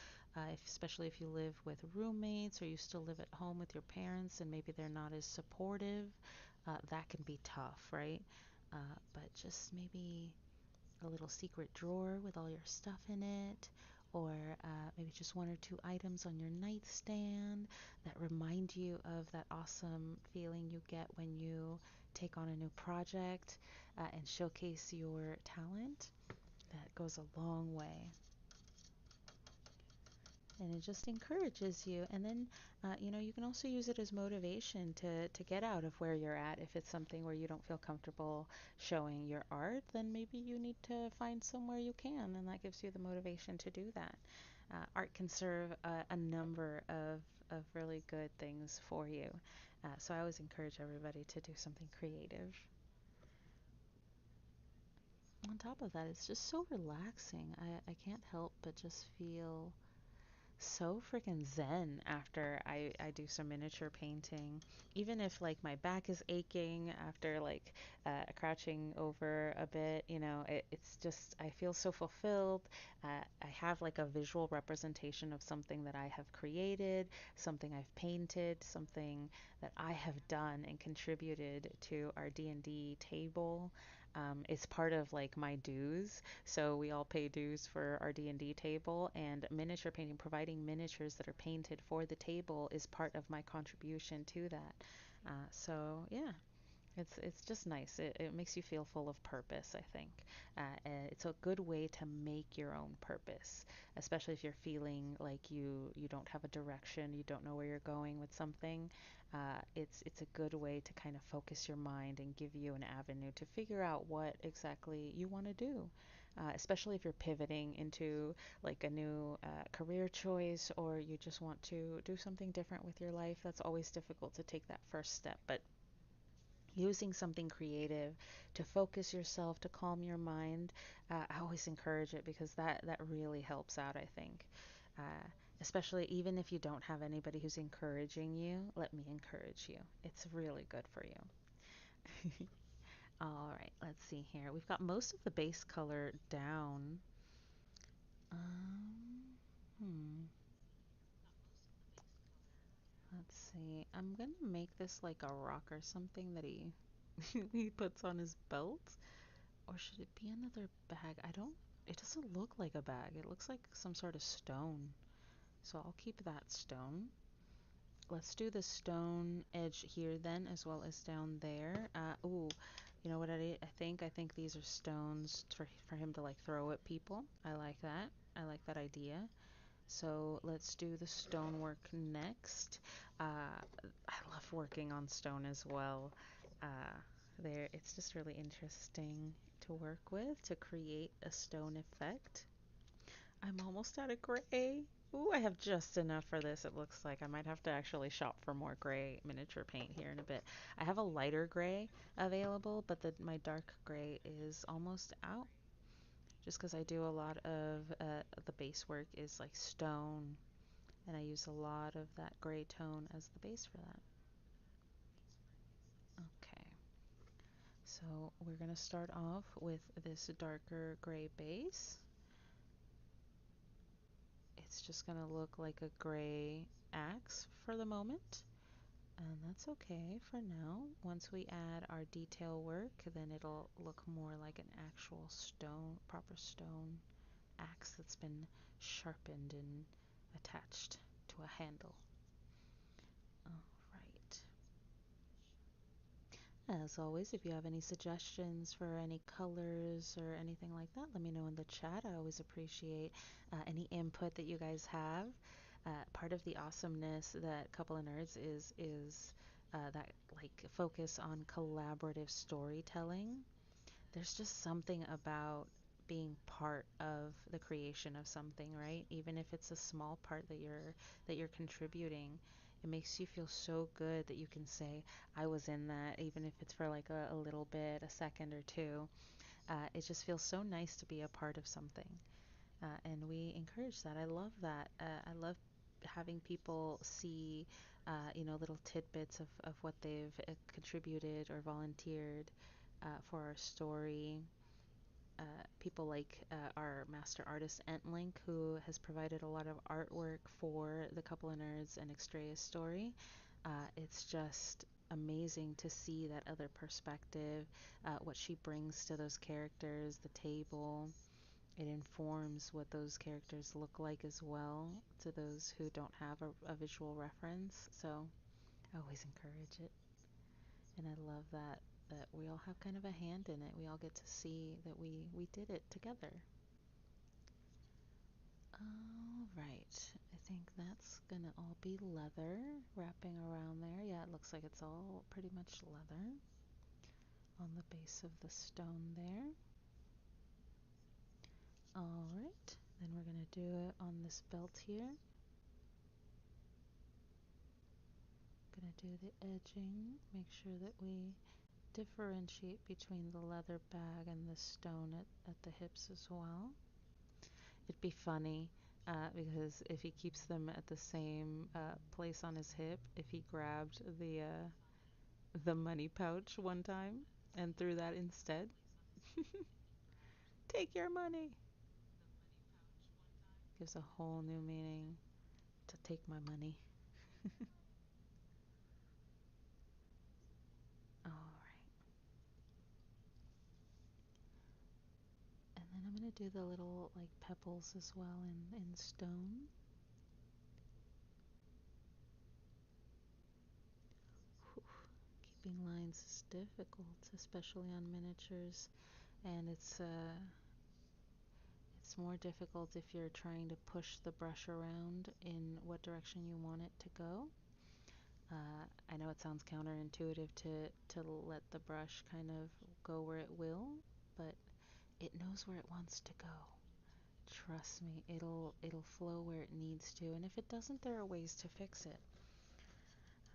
especially if you live with roommates or you still live at home with your parents and maybe they're not as supportive. That can be tough, right? But just maybe a little secret drawer with all your stuff in it, or maybe just one or two items on your nightstand that remind you of that awesome feeling you get when you take on a new project and showcase your talent. That goes a long way. And it just encourages you. And then, you can also use it as motivation to get out of where you're at. If it's something where you don't feel comfortable showing your art, then maybe you need to find somewhere you can, and that gives you the motivation to do that. Art can serve a number of really good things for you. So I always encourage everybody to do something creative. On top of that, it's just so relaxing. I can't help but just feel so freaking zen after I do some miniature painting. Even if like my back is aching after like crouching over a bit, it's just, I feel so fulfilled. I have like a visual representation of something that I have created, something I've painted, something that I have done and contributed to our D&D table. It's part of like my dues, so we all pay dues for our D&D table, and miniature painting, providing miniatures that are painted for the table, is part of my contribution to that. So yeah, it's just nice. It makes you feel full of purpose, I think. And it's a good way to make your own purpose, especially if you're feeling like you don't have a direction, you don't know where you're going with something. It's a good way to kind of focus your mind and give you an avenue to figure out what exactly you want to do. Especially if you're pivoting into like a new career choice, or you just want to do something different with your life. That's always difficult to take that first step, but using something creative to focus yourself, to calm your mind, I always encourage it, because that really helps out, I think. Uh, Especially even if you don't have anybody who's encouraging you, let me encourage you. It's really good for you. All right, let's see here. We've got most of the base color down. Um, hmm. Let's see. I'm gonna make this like a rock or something that he he puts on his belt. Or should it be another bag? It doesn't look like a bag. It looks like some sort of stone. So I'll keep that stone. Let's do the stone edge here then, as well as down there. Ooh, you know what I think? I think these are stones for him to like throw at people. I like that. I like that idea. So let's do the stonework next. I love working on stone as well. Uh, it's just really interesting to work with to create a stone effect. I'm almost out of gray. Ooh, I have just enough for this. It looks like I might have to actually shop for more gray miniature paint here in a bit. I have a lighter gray available, but my dark gray is almost out. Just because I do a lot of the base work is like stone, and I use a lot of that gray tone as the base for that. Okay, so we're going to start off with this darker gray base. It's just going to look like a gray axe for the moment, and that's okay for now. Once we add our detail work, then it'll look more like an actual stone, proper stone axe that's been sharpened and attached to a handle. All right. As always, if you have any suggestions for any colors or anything like that, let me know in the chat. I always appreciate any input that you guys have. Part of the awesomeness that Couple of Nerds is that like focus on collaborative storytelling. There's just something about being part of the creation of something, right? Even if it's a small part that you're contributing, it makes you feel so good that you can say, I was in that, even if it's for like a little bit, a second or two. It just feels so nice to be a part of something. And we encourage that. I love that. I love having people see, little tidbits of what they've contributed or volunteered for our story. People like our master artist Entlink, who has provided a lot of artwork for the Couple of Nerds and Extraeus story. It's just amazing to see that other perspective, what she brings to those characters, the table. It informs what those characters look like as well to those who don't have a visual reference. So I always encourage it. And I love that we all have kind of a hand in it. We all get to see that we did it together. All right. I think that's gonna all be leather wrapping around there. Yeah, it looks like it's all pretty much leather on the base of the stone there. All right. Then we're gonna do it on this belt here. Gonna do the edging. Make sure that we differentiate between the leather bag and the stone at the hips as well. It'd be funny because if he keeps them at the same place on his hip, if he grabbed the money pouch one time and threw that instead, take your money, gives a whole new meaning to take my money. All right, and then I'm gonna do the little like pebbles as well in stone. Whew. Keeping lines is difficult, especially on miniatures, and it's more difficult if you're trying to push the brush around in what direction you want it to go. I know it sounds counterintuitive to let the brush kind of go where it will, but it knows where it wants to go. Trust me, it'll flow where it needs to, and if it doesn't, there are ways to fix it.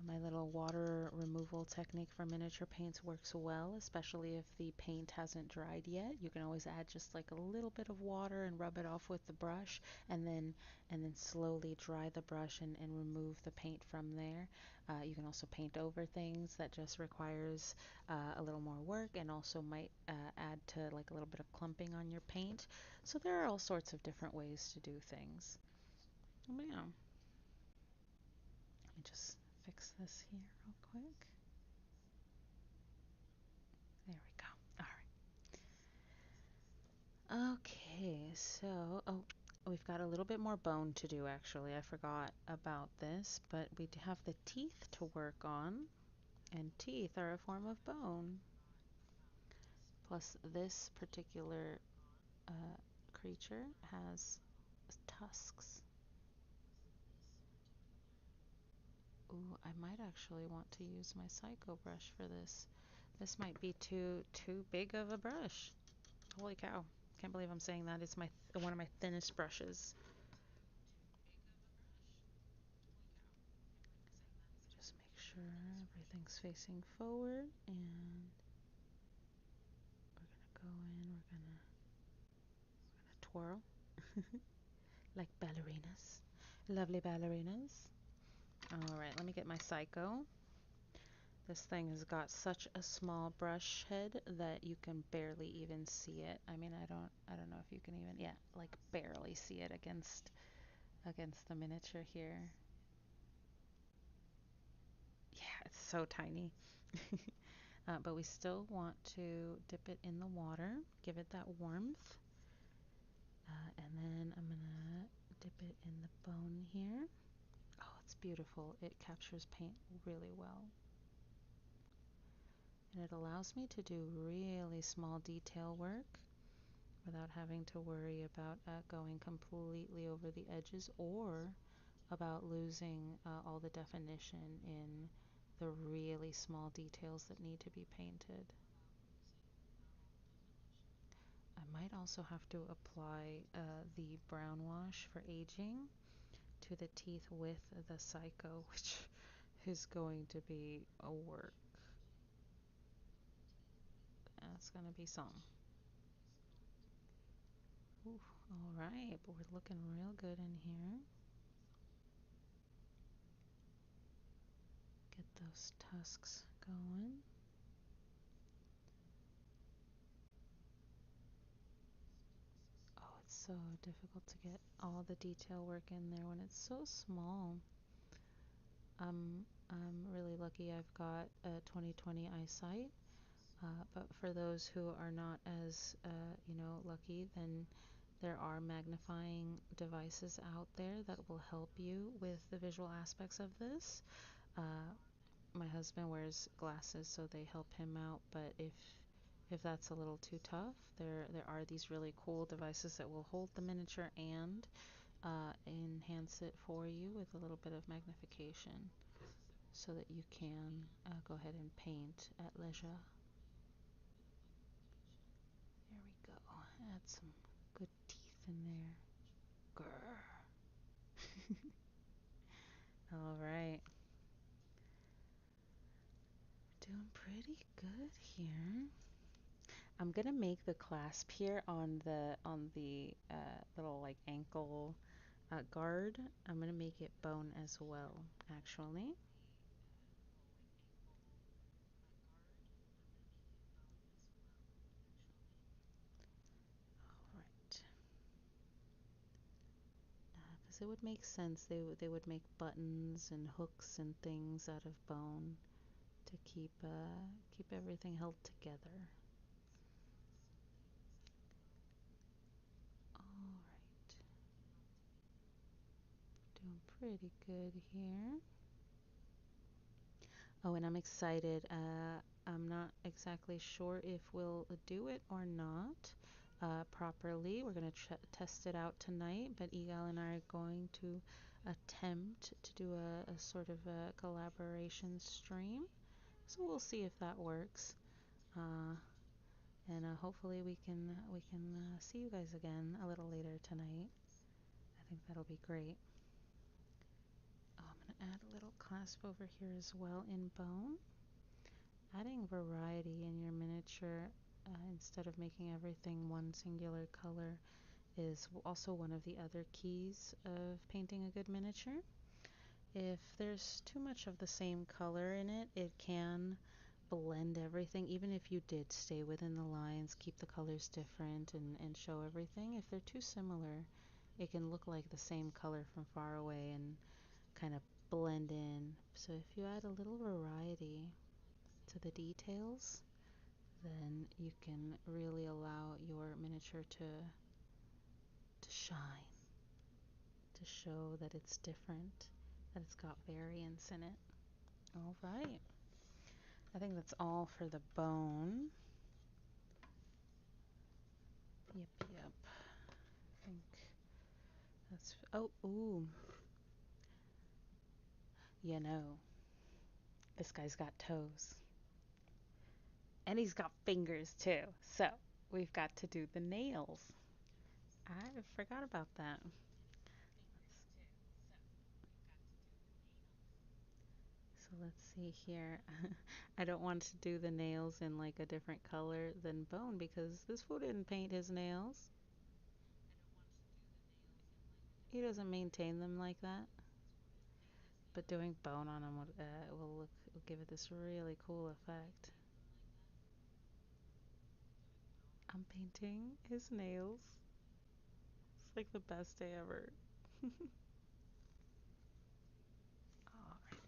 My little water removal technique for miniature paints works well, especially if the paint hasn't dried yet. You can always add just like a little bit of water and rub it off with the brush, and then slowly dry the brush and remove the paint from there. You can also paint over things that just requires a little more work, and also might add to like a little bit of clumping on your paint. So there are all sorts of different ways to do things. But yeah. Let me just fix this here real quick. There we go. All right. Okay, so, we've got a little bit more bone to do actually. I forgot about this, but we have the teeth to work on, and teeth are a form of bone. Plus, this particular creature has tusks. Ooh, I might actually want to use my Psycho brush for this. This might be too big of a brush. Holy cow. Can't believe I'm saying that. It's one of my thinnest brushes. Just make sure everything's facing forward, and we're gonna go in, we're gonna twirl like ballerinas. Lovely ballerinas. Alright, let me get my Psycho. This thing has got such a small brush head that you can barely even see it. I mean, I don't know if you can even, yeah, like barely see it against the miniature here. Yeah, it's so tiny. But we still want to dip it in the water, give it that warmth. And then I'm gonna dip it in the bone here. Oh, it's beautiful. It captures paint really well. And it allows me to do really small detail work without having to worry about going completely over the edges, or about losing all the definition in the really small details that need to be painted. I might also have to apply the brown wash for aging to the teeth with the Psycho, which is going to be a work. That's going to be some. Ooh, all right, but we're looking real good in here. those tusks going. Oh, it's so difficult to get all the detail work in there when it's so small. I'm really lucky I've got a 20/20 eyesight, but for those who are not as lucky, then there are magnifying devices out there that will help you with the visual aspects of this. Uh, my husband wears glasses, so they help him out. But if that's a little too tough, there are these really cool devices that will hold the miniature and enhance it for you with a little bit of magnification, so that you can go ahead and paint at leisure. There we go. Add some good teeth in there. Grr. All right. Doing pretty good here. I'm gonna make the clasp here on the little like ankle guard. I'm gonna make it bone as well, actually. All right. Because it would make sense. They would make buttons and hooks and things out of bone to keep everything held together. All right. Doing pretty good here. Oh, and I'm excited. I'm not exactly sure if we'll do it or not properly. We're going to test it out tonight, but Egal and I are going to attempt to do a sort of a collaboration stream. So we'll see if that works. Uh, and hopefully we can see you guys again a little later tonight. I think that'll be great. Oh, I'm going to add a little clasp over here as well in bone. Adding variety in your miniature instead of making everything one singular color is also one of the other keys of painting a good miniature. If there's too much of the same color in it, it can blend everything. Even if you did stay within the lines, keep the colors different and show everything, if they're too similar, it can look like the same color from far away and kind of blend in. So if you add a little variety to the details, then you can really allow your miniature to shine, to show that it's different, that it's got variance in it. All right. I think that's all for the bone. Yep, yep. I think that's. Oh, ooh. You know, this guy's got toes. And he's got fingers too. So we've got to do the nails. I forgot about that. So let's see here. I don't want to do the nails in like a different color than bone because this fool didn't paint his nails. He doesn't maintain them like that. But doing bone on him will give it this really cool effect. I'm painting his nails. It's like the best day ever. Alright,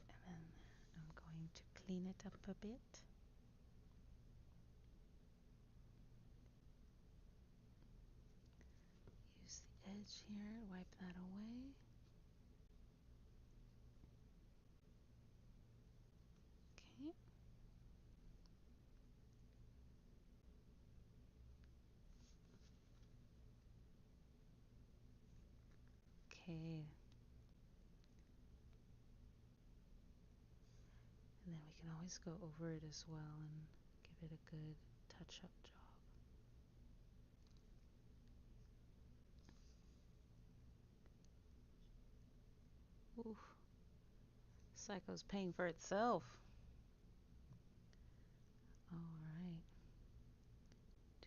and then I'm going to clean it up a bit. Use the edge here, wipe that away. Okay. Okay. And then we can always go over it as well and give it a good touch-up job. Ooh, Psycho's paying for itself. Alright,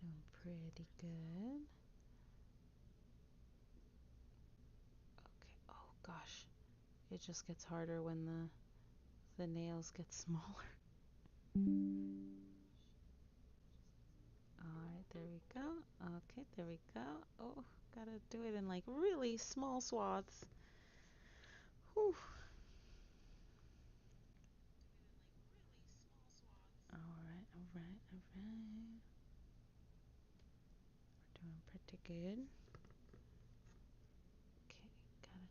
doing pretty good. Okay, oh gosh, it just gets harder when the nails get smaller. Alright, there we go. Okay, there we go. Oh, gotta do it in like really small swaths. Whew. Alright, alright, alright. We're doing pretty good. Okay, gotta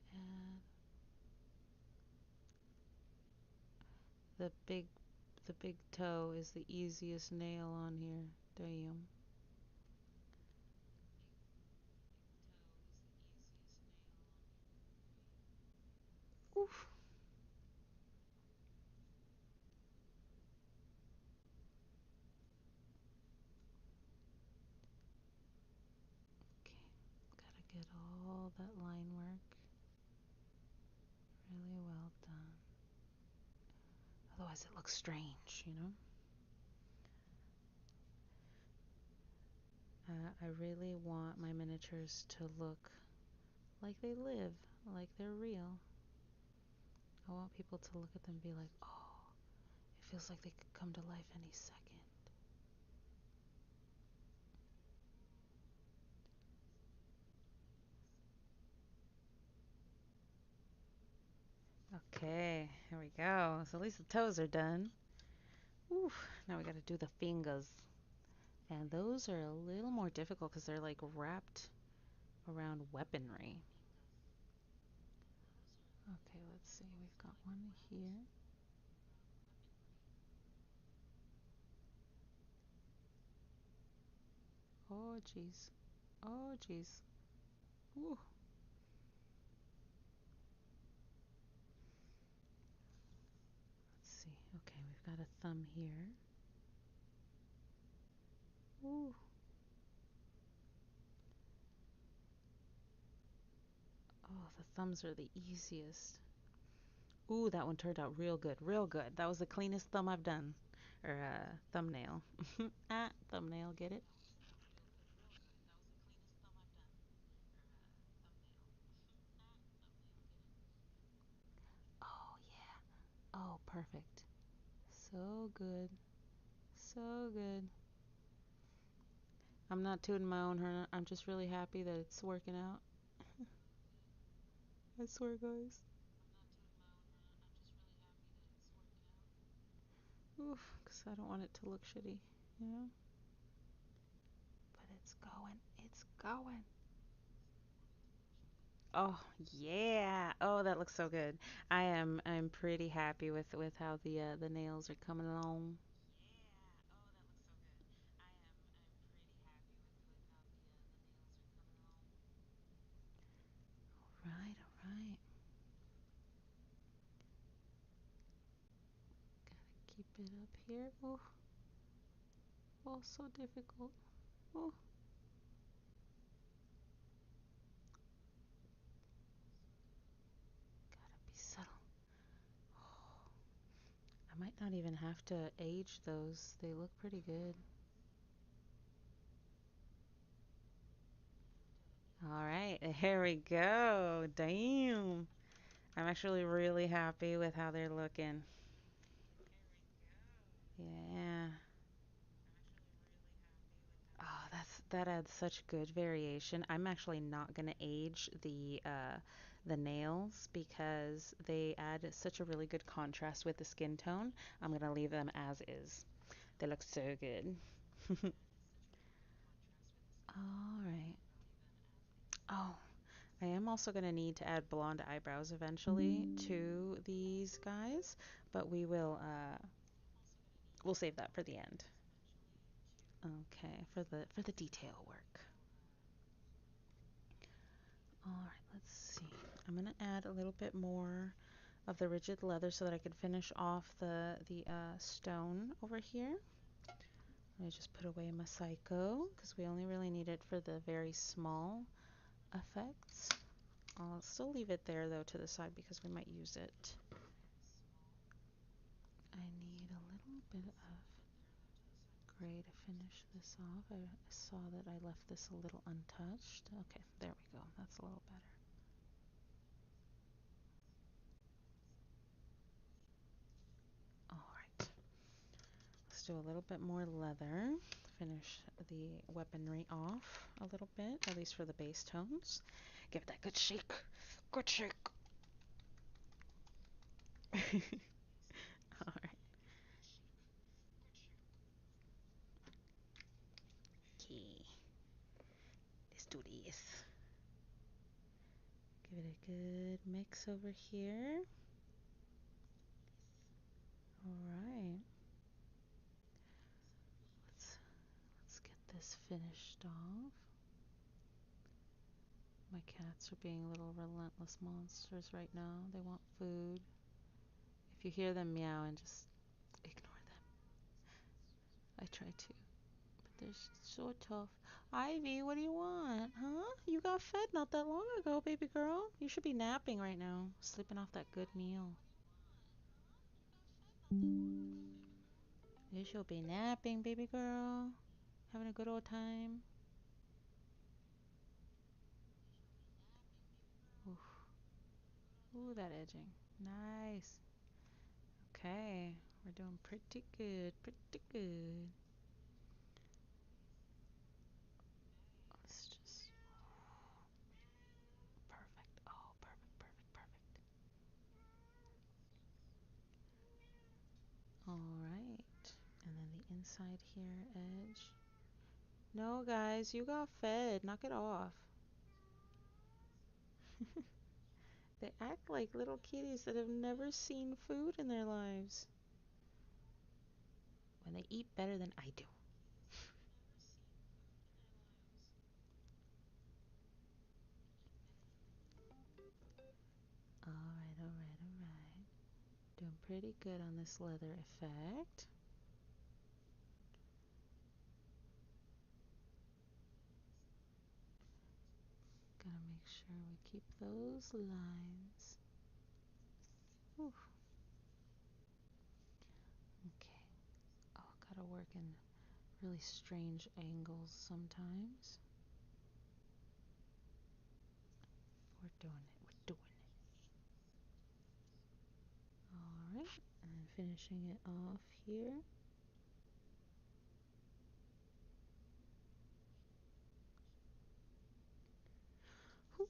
add the big toe is the easiest nail on here. Damn. Oof. Okay, gotta get all that line work really well done. Otherwise it looks strange, you know? I really want my miniatures to look like they live, like they're real. I want people to look at them and be like, oh, it feels like they could come to life any second. Okay, here we go. So at least the toes are done. Oof, now we gotta do the fingers. And those are a little more difficult because they're like wrapped around weaponry. Okay, let's see. We've got one here. Oh, jeez. Oh, jeez. Ooh. Let's see. Okay, we've got a thumb here. Ooh. Oh, the thumbs are the easiest. Ooh, that one turned out real good. Real good. That was the cleanest thumb I've done. Or, thumbnail. Thumbnail, get it? Oh, yeah. Oh, perfect. So good. So good. I'm not tooting my own horn. I'm just really happy that it's working out. I swear, guys. Oof, because I don't want it to look shitty, you know? But it's going. It's going. Oh, yeah. Oh, that looks so good. I'm pretty happy with how the nails are coming along. Right, all right. Gotta keep it up here. Oh, oh, so difficult. Oh, gotta be subtle. Oh, I might not even have to age those. They look pretty good. All right, here we go. Damn. I'm actually really happy with how they're looking. Yeah. Oh, that adds such good variation. I'm actually not gonna age the nails because they add such a really good contrast with the skin tone. I'm gonna leave them as is. They look so good. All right. Oh, I am also gonna need to add blonde eyebrows eventually to these guys, but we'll save that for the end. Okay, for the detail work. All right, let's see. I'm gonna add a little bit more of the rigid leather so that I can finish off the stone over here. Let me just put away my psycho because we only really need it for the very small effects. I'll still leave it there though to the side because we might use it. I need a little bit of gray to finish this off. I saw that I left this a little untouched. Okay, there we go. That's a little better. do a little bit more leather. Finish the weaponry off a little bit, at least for the base tones. Give it that good shake. Good shake. Alright. Okay. Let's do this. Give it a good mix over here. Alright. Let's get this finished off. My cats are being little relentless monsters right now. They want food. If you hear them meowing, just ignore them. I try to, but they're so tough. Ivy, what do you want? Huh? You got fed not that long ago, baby girl. You should be napping right now, sleeping off that good meal. You should be napping, baby girl. Having a good old time. Oof. Ooh, that edging. Nice. Okay, we're doing pretty good, pretty good. Let's just perfect. Oh, perfect, perfect, perfect. All right, and then the inside here edge. No, guys, you got fed. Knock it off. They act like little kitties that have never seen food in their lives. When they eat better than I do. Alright, alright, alright. Doing pretty good on this leather effect. Gotta make sure we keep those lines. Whew. Okay. Oh, gotta work in really strange angles sometimes. We're doing it. We're doing it. Alright. And then finishing it off here. Whew.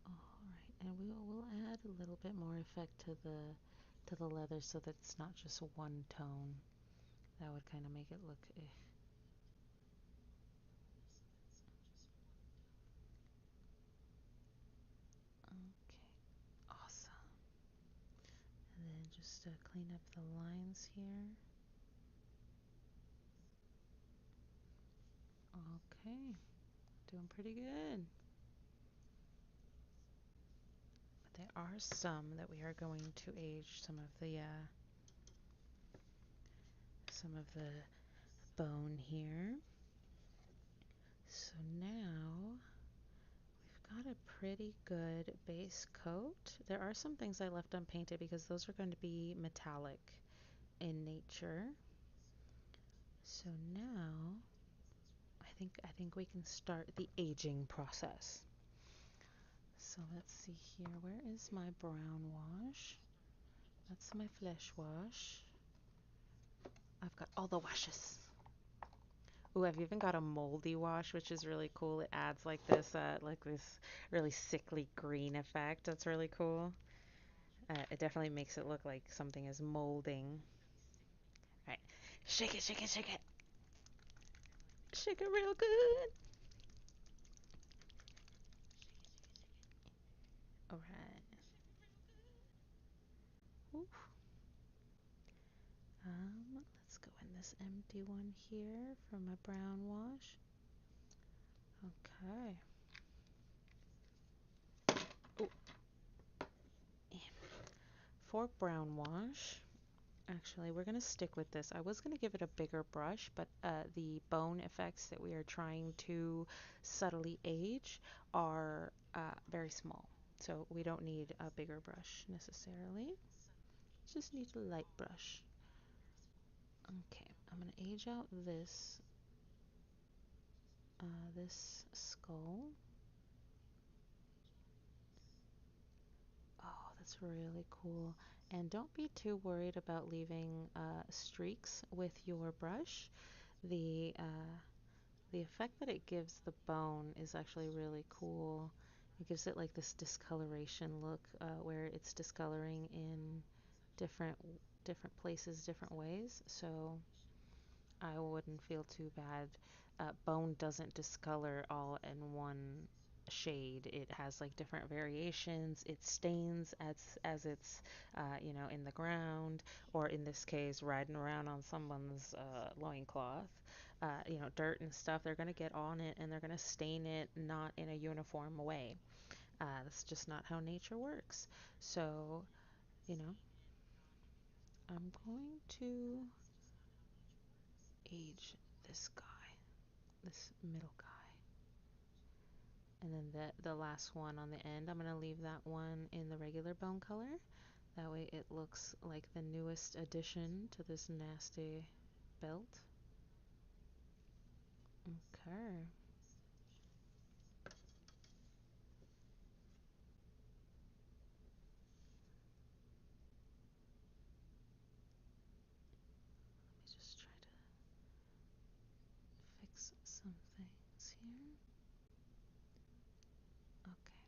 Alright. And we'll add a little bit more effect to the leather so that it's not just one tone. That would kind of make it look eh. Okay, awesome. And then just clean up the lines here. Okay, doing pretty good. But there are some that we are going to age. Some of the bone here. So now we've got a pretty good base coat. There are some things I left unpainted because those are going to be metallic in nature. So now I think we can start the aging process. So let's see here. Where is my brown wash? That's my flesh wash. I've got all the washes. Ooh, I've even got a moldy wash, which is really cool. It adds like this really sickly green effect. That's really cool. It definitely makes it look like something is molding. All right, shake it, shake it, shake it, shake it real good. All right. Oof. Let's go in this empty one here for my brown wash. Okay. Ooh. For brown wash, actually, we're going to stick with this. I was going to give it a bigger brush, but the bone effects that we are trying to subtly age are very small. So we don't need a bigger brush necessarily. Just need a light brush. Okay, I'm going to age out this skull. Oh, that's really cool. And don't be too worried about leaving streaks with your brush. The effect that it gives the bone is actually really cool. It gives it like this discoloration look where it's discoloring in different different places, different ways. So I wouldn't feel too bad. Bone doesn't discolor all in one shade. It has like different variations. It stains as it's in the ground, or in this case riding around on someone's loincloth. Dirt and stuff, they're going to get on it and they're going to stain it not in a uniform way. That's just not how nature works. So, you know, I'm going to age this guy, this middle guy. And then the last one on the end, I'm going to leave that one in the regular bone color. That way it looks like the newest addition to this nasty belt. Okay. Let me just try to fix some things here. Okay,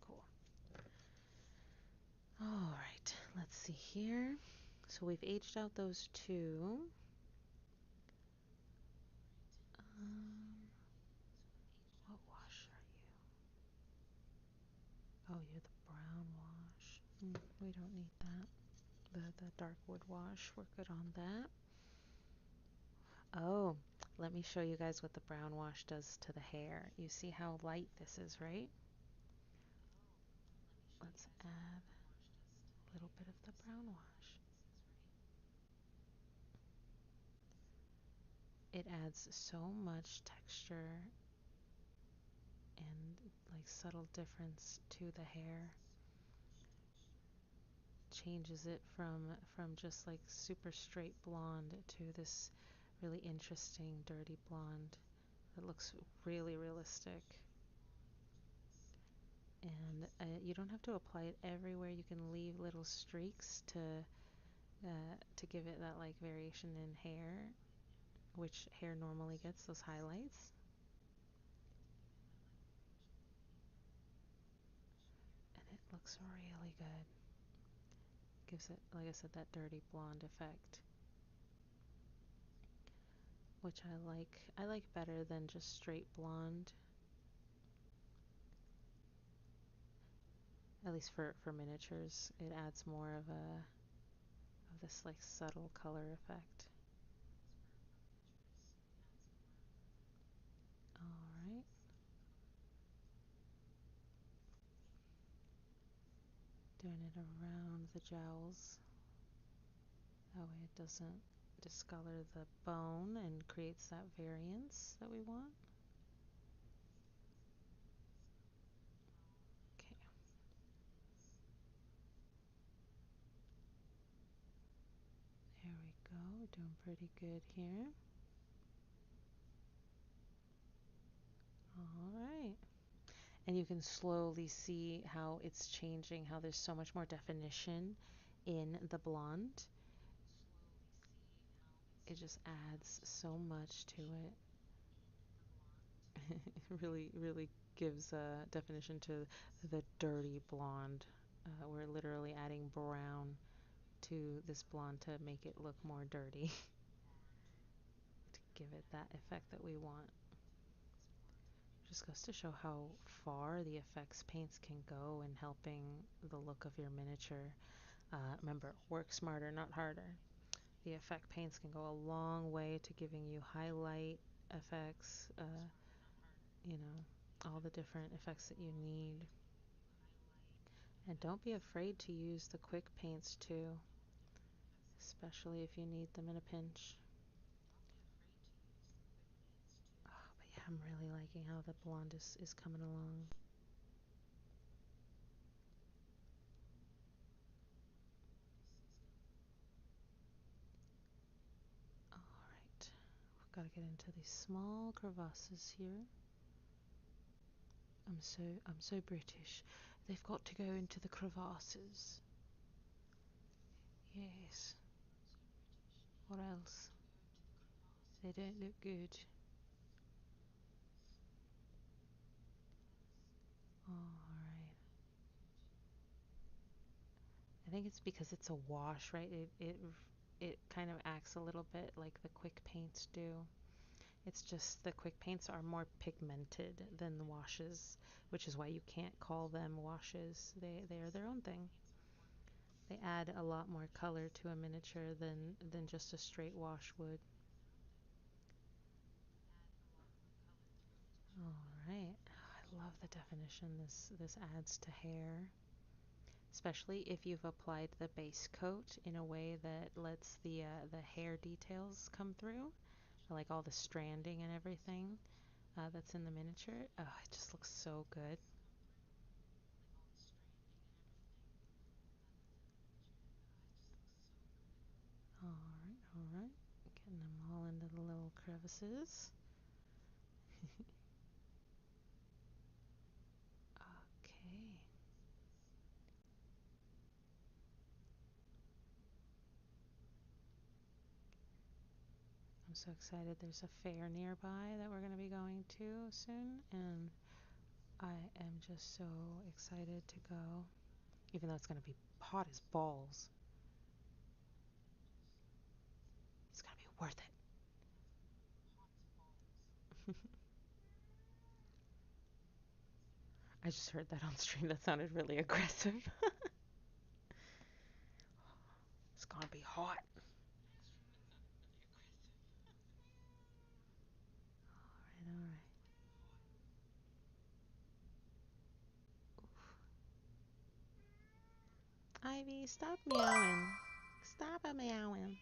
cool. All right, let's see here. So we've aged out those two. What wash are you? Oh, you're the brown wash. We don't need that. The dark wood wash, we're good on that. Oh, let me show you guys what the brown wash does to the hair. You see how light this is, right? Let's add a little bit of the brown wash. It adds so much texture and like subtle difference to the hair. Changes it from just like super straight blonde to this really interesting dirty blonde that looks really realistic. And you don't have to apply it everywhere. You can leave little streaks to give it that like variation in hair, which hair normally gets those highlights. And it looks really good. Gives it, like I said, that dirty blonde effect, which I like. I like better than just straight blonde. At least for miniatures, it adds more of this like subtle color effect. All right. Doing it around the jowls. That way it doesn't discolor the bone and creates that variance that we want. Okay. There we go. We're doing pretty good here. All right. And you can slowly see how it's changing, how there's so much more definition in the blonde. It just adds so much to it. It really gives definition to the dirty blonde. We're literally adding brown to this blonde to make it look more dirty, to give it that effect that we want. Just goes to show how far the effects paints can go in helping the look of your miniature. Remember, work smarter, not harder. The effect paints can go a long way to giving you highlight effects, all the different effects that you need. And don't be afraid to use the quick paints too, especially if you need them in a pinch. Oh, but yeah, I'm really liking how the blonde is coming along. Alright, we've got to get into these small crevasses here. I'm so British. They've got to go into the crevasses. Yes. What else? They don't look good. Alright. I think it's because it's a wash, right? It kind of acts a little bit like the quick paints do. It's just the quick paints are more pigmented than the washes, which is why you can't call them washes. They are their own thing. They add a lot more color to a miniature than just a straight wash would. All right. I love the definition this adds to hair, especially if you've applied the base coat in a way that lets the hair details come through, like all the stranding and everything that's in the miniature. Oh, it just looks so good. All right, all right. Getting them all into the little crevices. Okay. I'm so excited. There's a fair nearby that we're going to be going to soon, and I am just so excited to go, even though it's going to be hot as balls. It's going to be worth it. I just heard that on stream. That sounded really aggressive. It's going to be hot. All right, all right. Ivy, stop meowing. Stop a meowing.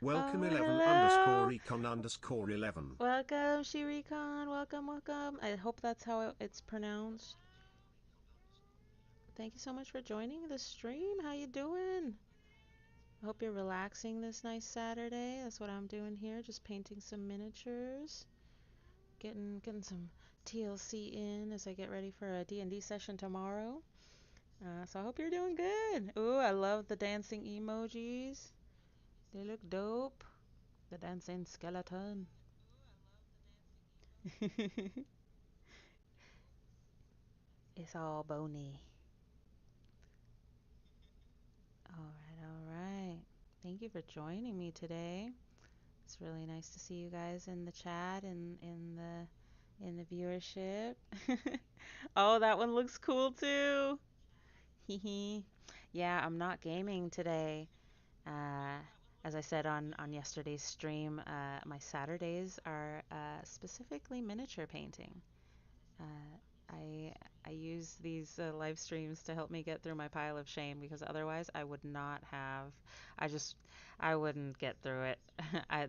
Welcome Oh, 11 underscore hello. recon underscore 11. Welcome, Shirikon. Welcome, welcome. I hope that's how it's pronounced. Thank you so much for joining the stream. How you doing? I hope you're relaxing this nice Saturday. That's what I'm doing here, just painting some miniatures, getting some TLC in as I get ready for a D&D session tomorrow. So I hope you're doing good. Ooh, I love the dancing emojis. They look dope. The dancing skeleton. It's all bony. All right, all right. Thank you for joining me today. It's really nice to see you guys in the chat and in the viewership. Oh, that one looks cool too. Hee Yeah, I'm not gaming today. Uh, as I said on yesterday's stream, my Saturdays are specifically miniature painting. Uh, I I use these live streams to help me get through my pile of shame because otherwise I would not have. I just I wouldn't get through it.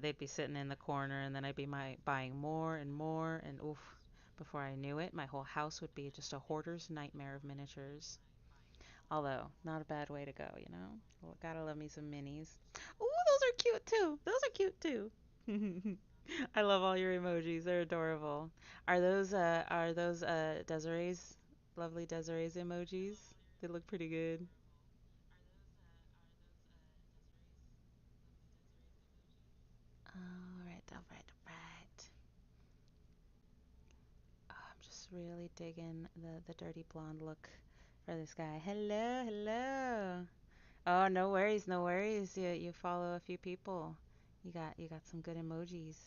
They'd be sitting in the corner and then I'd be buying more and more and oof. Before I knew it, my whole house would be just a hoarder's nightmare of miniatures. Although, not a bad way to go, you know? Well, gotta love me some minis. Ooh, those are cute too. Those are cute too. I love all your emojis. They're adorable. Are those Desiree's lovely Desiree's emojis? They look pretty good. All right, all right, all right. Oh, I'm just really digging the dirty blonde look for this guy. Hello, hello. Oh, no worries, no worries. You follow a few people. You got some good emojis.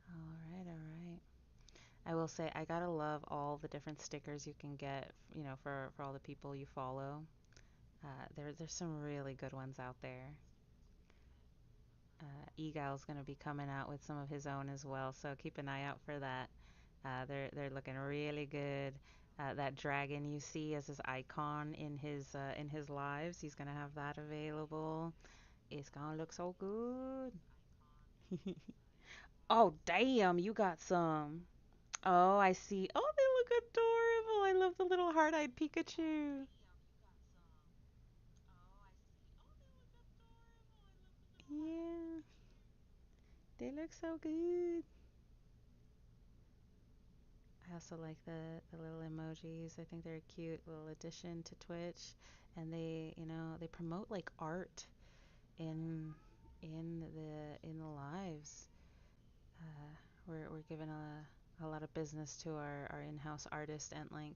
All right, all right. I will say I gotta love all the different stickers you can get, for all the people you follow. There's some really good ones out there. Egal's gonna be coming out with some of his own as well, so keep an eye out for that. They're looking really good. That dragon you see as his icon in his lives, he's gonna have that available. It's gonna look so good. Oh damn, you got some. Oh, I see. Oh, they look adorable. I love the little heart-eyed Pikachu. Yeah, They look so good. I also like the little emojis. I think they're a cute little addition to Twitch, and they promote like art in in the lives. We're given a lot of business to our in-house artist Entlink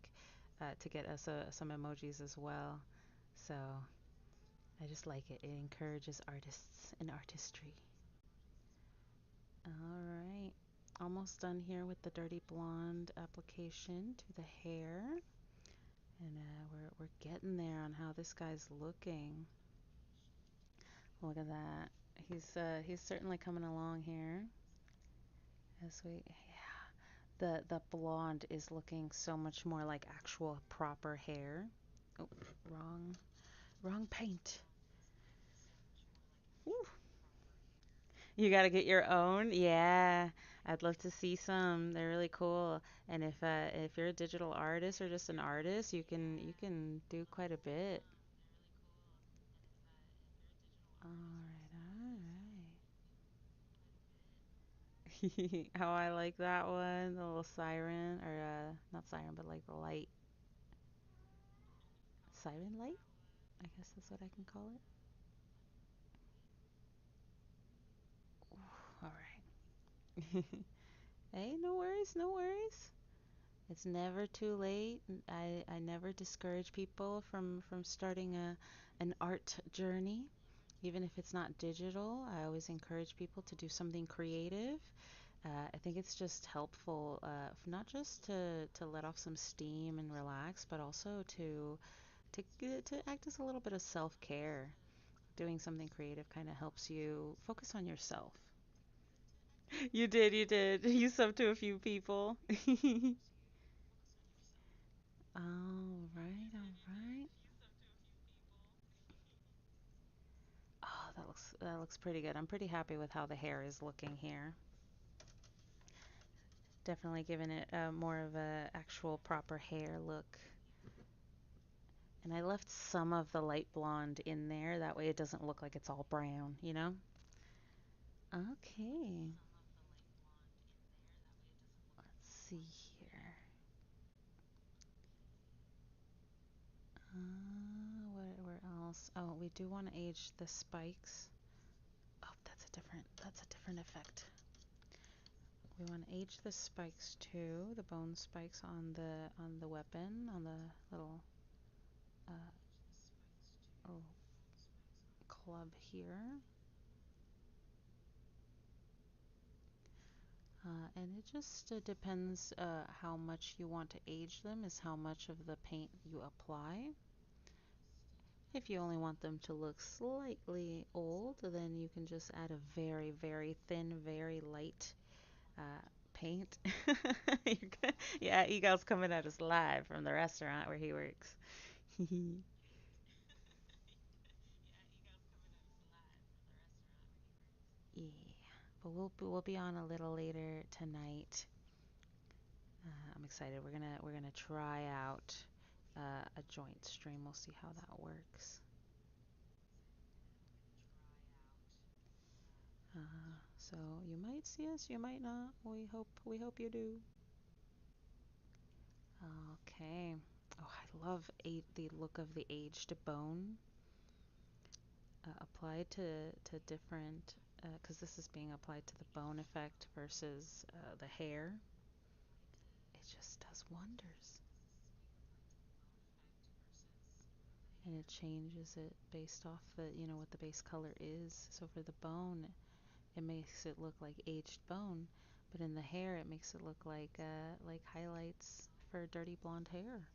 to get us some emojis as well. So I just like it. It encourages artists and artistry. All right. Almost done here with the dirty blonde application to the hair. And we're getting there on how this guy's looking. Look at that. He's certainly coming along here. As we the blonde is looking so much more like actual proper hair. Oh, wrong paint. Woo. You got to get your own. Yeah, I'd love to see some. They're really cool. And if you're a digital artist or just an artist, you can do quite a bit. All right, all right. How I like that one, the little siren or not siren, but like the light, siren light. I guess that's what I can call it. All right. Hey, no worries, no worries. It's never too late. I never discourage people from starting an art journey, even if it's not digital. I always encourage people to do something creative. I think it's just helpful, not just to let off some steam and relax, but also to act as a little bit of self-care. Doing something creative kind of helps you focus on yourself. You did, you did. You subbed to a few people. All right, all right. Oh, that looks pretty good. I'm pretty happy with how the hair is looking here. Definitely giving it more of a actual proper hair look. And I left some of the light blonde in there. That way it doesn't look like it's all brown, you know? Okay. Let's see here. Where else? Oh, we do want to age the spikes. Oh, that's a different effect. We want to age the spikes too, the bone spikes on the weapon, on the little uh, oh, club here. And it just depends how much you want to age them, is how much of the paint you apply. If you only want them to look slightly old, then you can just add a very, very thin, very light uh, paint. Yeah, Eagle's coming at us live from the restaurant where he works. Yeah, but we'll be on a little later tonight. I'm excited. We're gonna try out a joint stream. We'll see how that works. So you might see us, you might not. We hope you do. Okay. Oh, I love the look of the aged bone applied to different, because this is being applied to the bone effect versus the hair. It just does wonders. And it changes it based off what the base color is. So for the bone, it makes it look like aged bone, but in the hair, it makes it look like highlights for dirty blonde hair.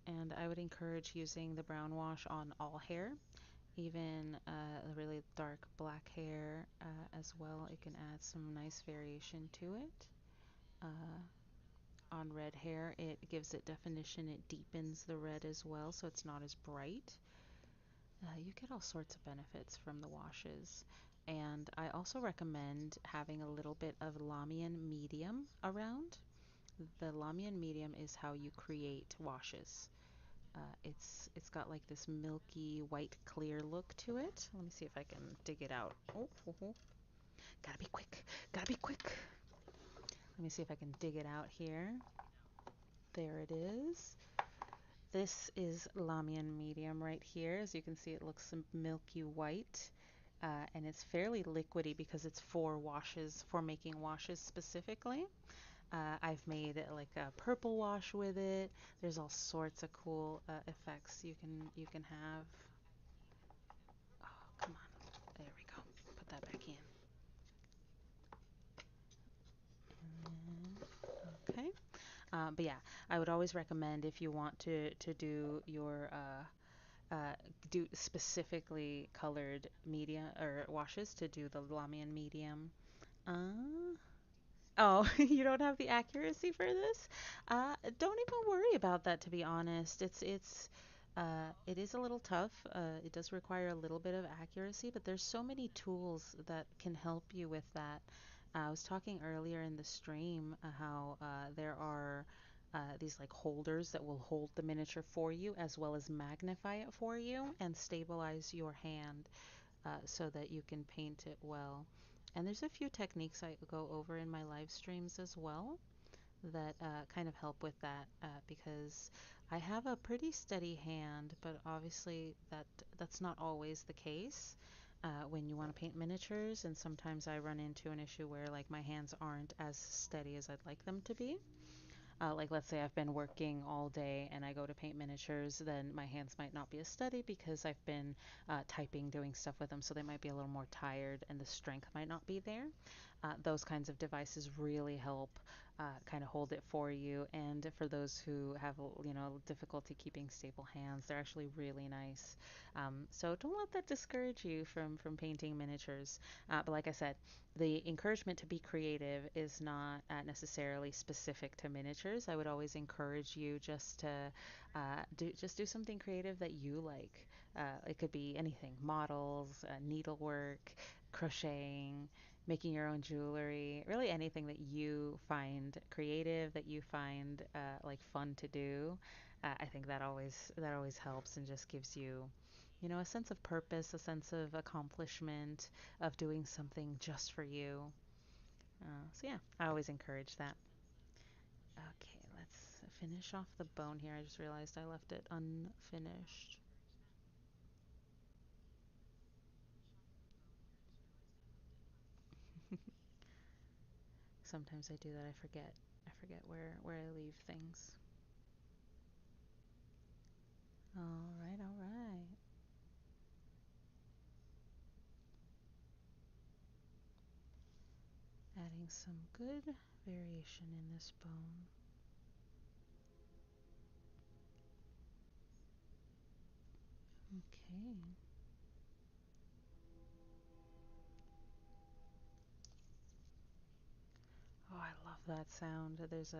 And I would encourage using the brown wash on all hair, even really dark black hair as well. It can add some nice variation to it. Uh, on red hair, it gives it definition. It deepens the red as well, so it's not as bright. You get all sorts of benefits from the washes. And I also recommend having a little bit of Lamian medium around. The Lamian medium is how you create washes. It's got like this milky white clear look to it. Let me see if I can dig it out. Oh, Gotta be quick. Gotta be quick. Let me see if I can dig it out here. There it is. This is Lamian medium right here. As you can see, it looks milky white. And it's fairly liquidy because it's for washes, for making washes specifically. I've made like a purple wash with it. There's all sorts of cool effects you can have. Oh, come on. There we go. Put that back in. Okay. But yeah, I would always recommend if you want to do your do specifically colored media or washes to do the Lamian medium. Uh, Oh, you don't have the accuracy for this? Don't even worry about that, to be honest. It is a little tough. It does require a little bit of accuracy, but there's so many tools that can help you with that. I was talking earlier in the stream how there are these like holders that will hold the miniature for you as well as magnify it for you and stabilize your hand so that you can paint it well. And there's a few techniques I go over in my live streams as well that kind of help with that because I have a pretty steady hand, but obviously that's not always the case when you want to paint miniatures. And sometimes I run into an issue where like my hands aren't as steady as I'd like them to be. Like, let's say I've been working all day and I go to paint miniatures, then my hands might not be as steady because I've been typing, doing stuff with them, so they might be a little more tired and the strength might not be there. Those kinds of devices really help kind of hold it for you. And for those who have, difficulty keeping stable hands, they're actually really nice. So don't let that discourage you from painting miniatures. But like I said, the encouragement to be creative is not necessarily specific to miniatures. I would always encourage you just to do something creative that you like. It could be anything: models, needlework, crocheting, making your own jewelry, really anything that you find creative, that you find like fun to do. I think that always helps and just gives you, a sense of purpose, a sense of accomplishment, of doing something just for you. So yeah, I always encourage that. Okay, let's finish off the bone here. I just realized I left it unfinished. Sometimes I do that. I forget. I forget where I leave things. All right, all right. Adding some good variation in this bone. Okay. Oh, I love that sound. There's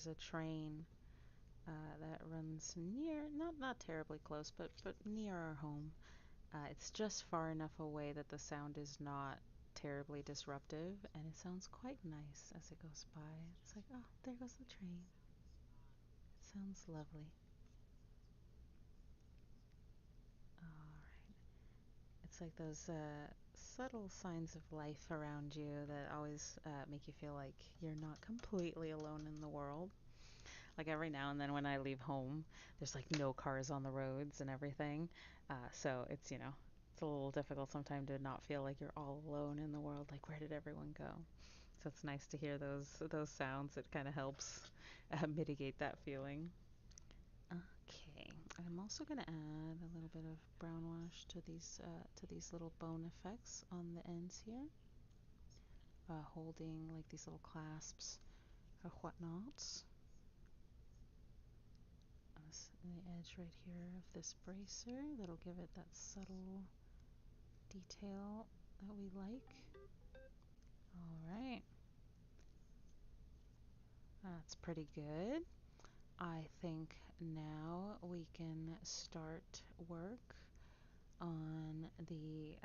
a train that runs near, not terribly close, but near our home. It's just far enough away that the sound is not terribly disruptive, and it sounds quite nice as it goes by. It's like, oh, there goes the train. It sounds lovely. Alright. It's like those subtle signs of life around you that always make you feel like you're not completely alone in the world. Like every now and then when I leave home, there's like no cars on the roads and everything. So it's a little difficult sometimes to not feel like you're all alone in the world. Like, where did everyone go? So it's nice to hear those sounds. It kind of helps mitigate that feeling. Okay, I'm also gonna add a little bit of brown wash to these little bone effects on the ends here, holding like these little clasps or whatnots. The edge right here of this bracer that'll give it that subtle detail that we like. All right, that's pretty good. I think now we can start work on the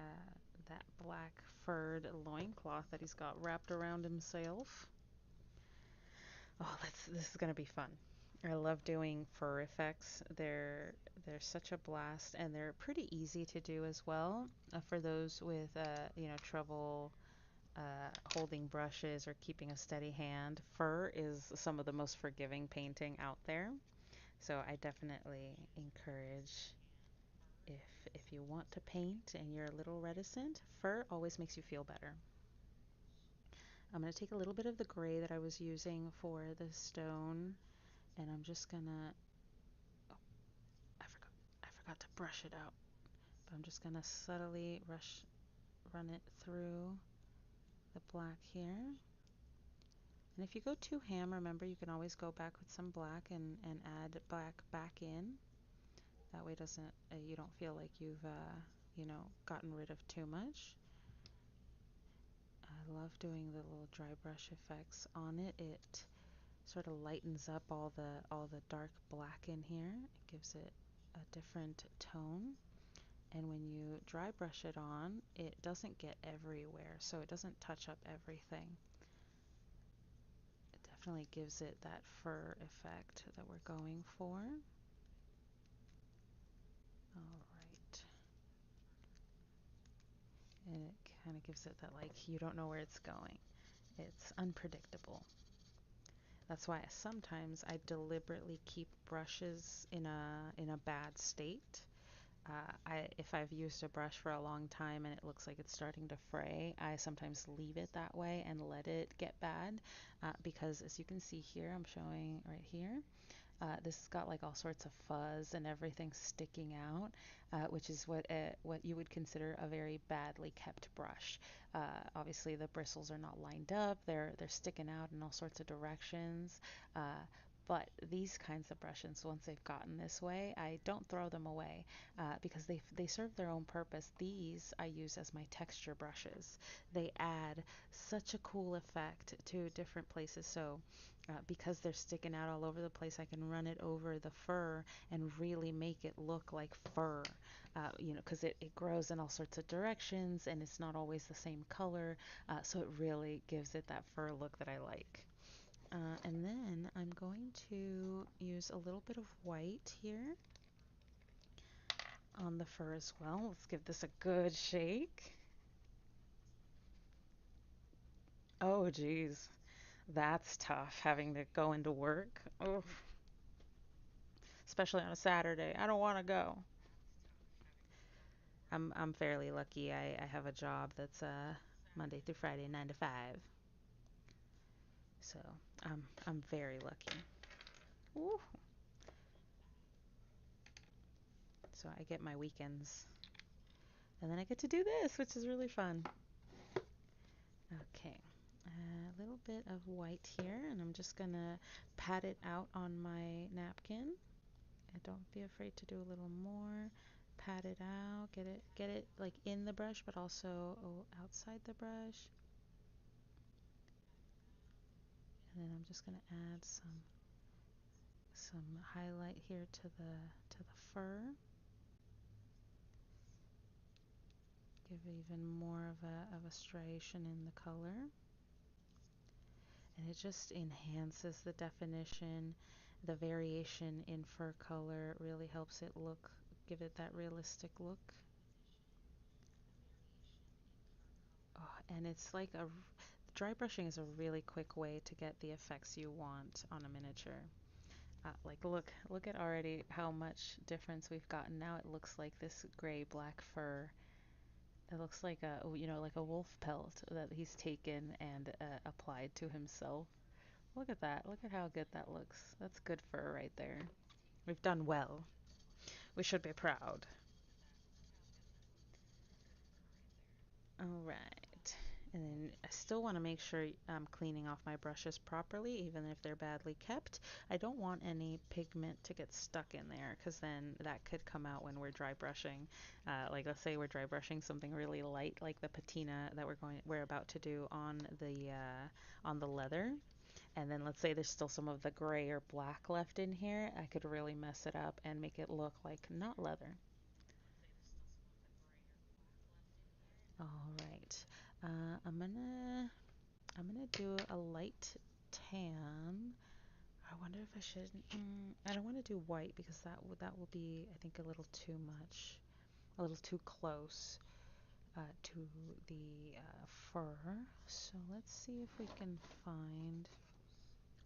that black furred loincloth that he's got wrapped around himself. Oh, this is gonna be fun. I love doing fur effects. They're such a blast, and they're pretty easy to do as well. For those with trouble holding brushes or keeping a steady hand, fur is some of the most forgiving painting out there. So I definitely encourage, if you want to paint and you're a little reticent, fur always makes you feel better. I'm going to take a little bit of the gray that I was using for the stone, and I'm just gonna, oh, I forgot to brush it out, but I'm just gonna subtly run it through the black here. And if you go too ham, remember you can always go back with some black and add black back in. That way doesn't you don't feel like you've gotten rid of too much. I love doing the little dry brush effects on it. It sort of lightens up all the dark black in here. It gives it a different tone. And when you dry brush it on, it doesn't get everywhere, so it doesn't touch up everything. It definitely gives it that fur effect that we're going for. All right. And it kind of gives it that, like, you don't know where it's going. It's unpredictable. That's why sometimes I deliberately keep brushes in a bad state. If I've used a brush for a long time and it looks like it's starting to fray, I sometimes leave it that way and let it get bad, because as you can see here, I'm showing right here, this has got like all sorts of fuzz and everything sticking out, which is what you would consider a very badly kept brush. Obviously, the bristles are not lined up; they're sticking out in all sorts of directions. But these kinds of brushes, once they've gotten this way, I don't throw them away, because they serve their own purpose. These I use as my texture brushes. They add such a cool effect to different places. So because they're sticking out all over the place, I can run it over the fur and really make it look like fur. Because it grows in all sorts of directions and it's not always the same color, so it really gives it that fur look that I like. And then I'm going to use a little bit of white here on the fur as well. Let's give this a good shake. Oh, geez. That's tough having to go into work. Oh, especially on a Saturday. I don't want to go. I'm fairly lucky. I have a job that's Monday through Friday, 9 to 5. So I'm very lucky. Ooh. So I get my weekends, and then I get to do this, which is really fun. Okay, a little bit of white here, and I'm just gonna pat it out on my napkin. And don't be afraid to do a little more. Pat it out, get it like in the brush, but also outside the brush. And then I'm just gonna add some highlight here to the fur. Give even more of a striation in the color. And it just enhances the definition. The variation in fur color really helps it give it that realistic look. Oh, and it's like dry brushing is a really quick way to get the effects you want on a miniature. Like look at already how much difference we've gotten. Now it looks like this gray black fur. It looks like like a wolf pelt that he's taken and applied to himself. Look at that. Look at how good that looks. That's good fur right there. We've done well. We should be proud. All right. And then I still want to make sure I'm cleaning off my brushes properly, even if they're badly kept. I don't want any pigment to get stuck in there, because then that could come out when we're dry brushing. Like let's say we're dry brushing something really light, like the patina that we're about to do on the leather. And then let's say there's still some of the gray or black left in here. I could really mess it up and make it look like not leather. All right. Uh, I'm gonna I'm gonna do a light tan. I wonder if I should. I don't want to do white because that will be, I think, a little too much, a little too close. to the fur. So let's see if we can find.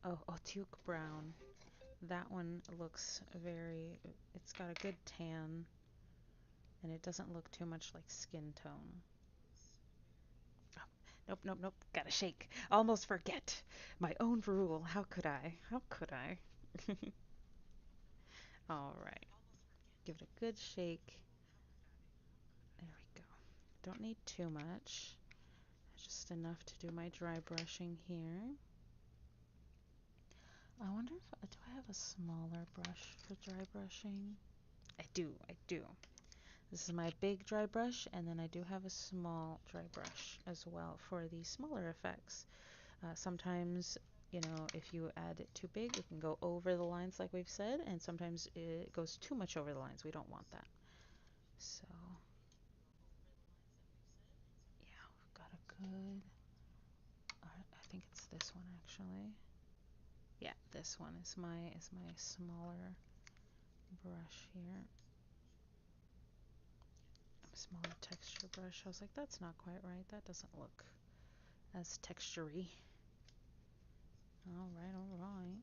Oh, Otiuk brown. That one looks very. It's got a good tan, and it doesn't look too much like skin tone. Oh, nope, nope, nope. Gotta shake. Almost forget. My own rule. How could I? How could I? All right. Give it a good shake. There we go. Don't need too much. Just enough to do my dry brushing here. I wonder if, do I have a smaller brush for dry brushing? I do, I do. This is my big dry brush, and then I do have a small dry brush as well for the smaller effects. Sometimes, you know, if you add it too big, it can go over the lines like we've said, and sometimes it goes too much over the lines. We don't want that. So, yeah, we've got a good, I think it's this one actually. Yeah, this one is my smaller brush here. Smaller texture brush. I was like, that's not quite right. That doesn't look as textury. All right, all right.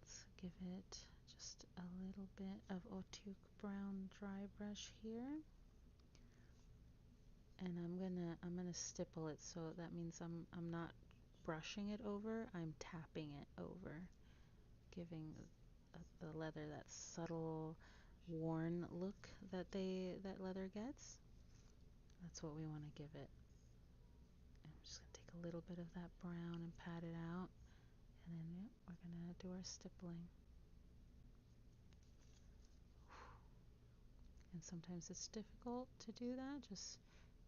Let's give it just a little bit of Otuk brown dry brush here. And I'm gonna stipple it, so that means I'm not brushing it over, I'm tapping it over, giving the leather that subtle worn look that leather gets. That's what we want to give it. I'm just going to take a little bit of that brown and pat it out. And then yep, we're going to do our stippling. And sometimes it's difficult to do that. Just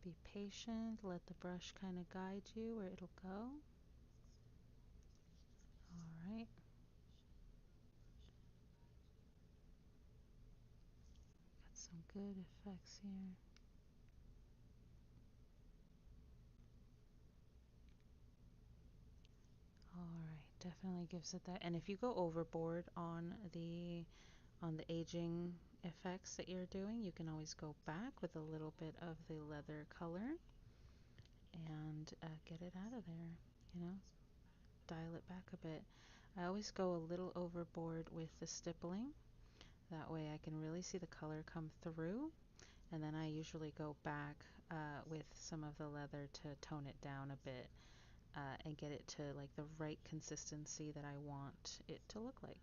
be patient. Let the brush kind of guide you where it'll go. All right. Got some good effects here. Alright, definitely gives it that. And if you go overboard on the aging effects that you're doing, you can always go back with a little bit of the leather color and get it out of there, you know, dial it back a bit. I always go a little overboard with the stippling. That way I can really see the color come through. And then I usually go back with some of the leather to tone it down a bit. And get it to like the right consistency that I want it to look like.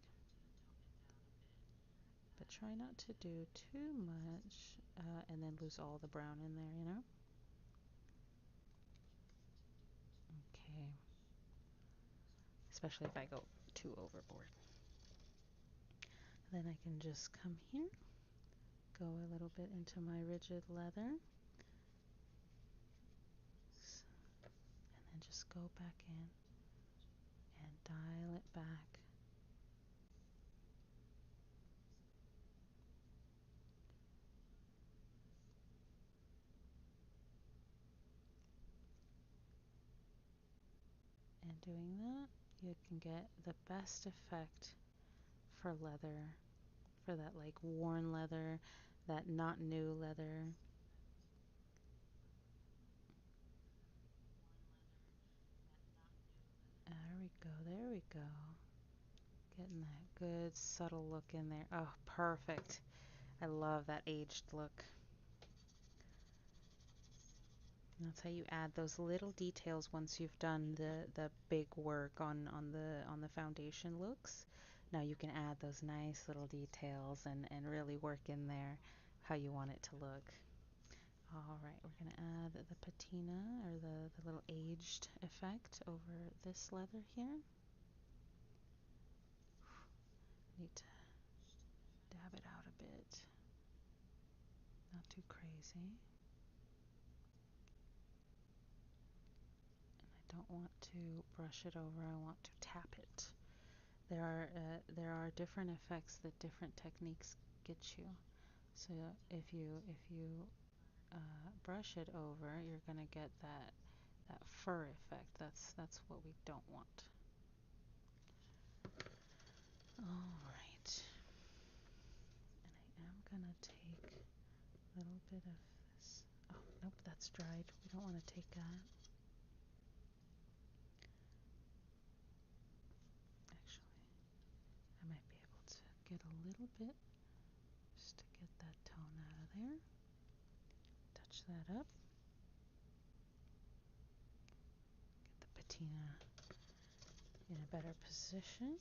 But try not to do too much and then lose all the brown in there, you know? Okay. Especially if I go too overboard. Then I can just come here, go a little bit into my rigid leather, and then just go back in and dial it back. And doing that, you can get the best effect for leather, for that like worn leather, that not new leather. There we go, there we go. Getting that good subtle look in there. Oh, perfect. I love that aged look. And that's how you add those little details once you've done the big work on the foundation looks. Now you can add those nice little details and really work in there how you want it to look. All right, we're going to add the patina or the little aged effect over this leather here. Need to dab it out a bit. Not too crazy. I don't want to brush it over, I want to tap it. There are different effects that different techniques get you. So if you brush it over, you're gonna get that fur effect. That's what we don't want. All right, and I am gonna take little bit of this. Oh, nope, that's dried. We don't want to take that. Actually, I might be able to get a little bit just to get that tone out of there. Touch that up. Get the patina in a better position.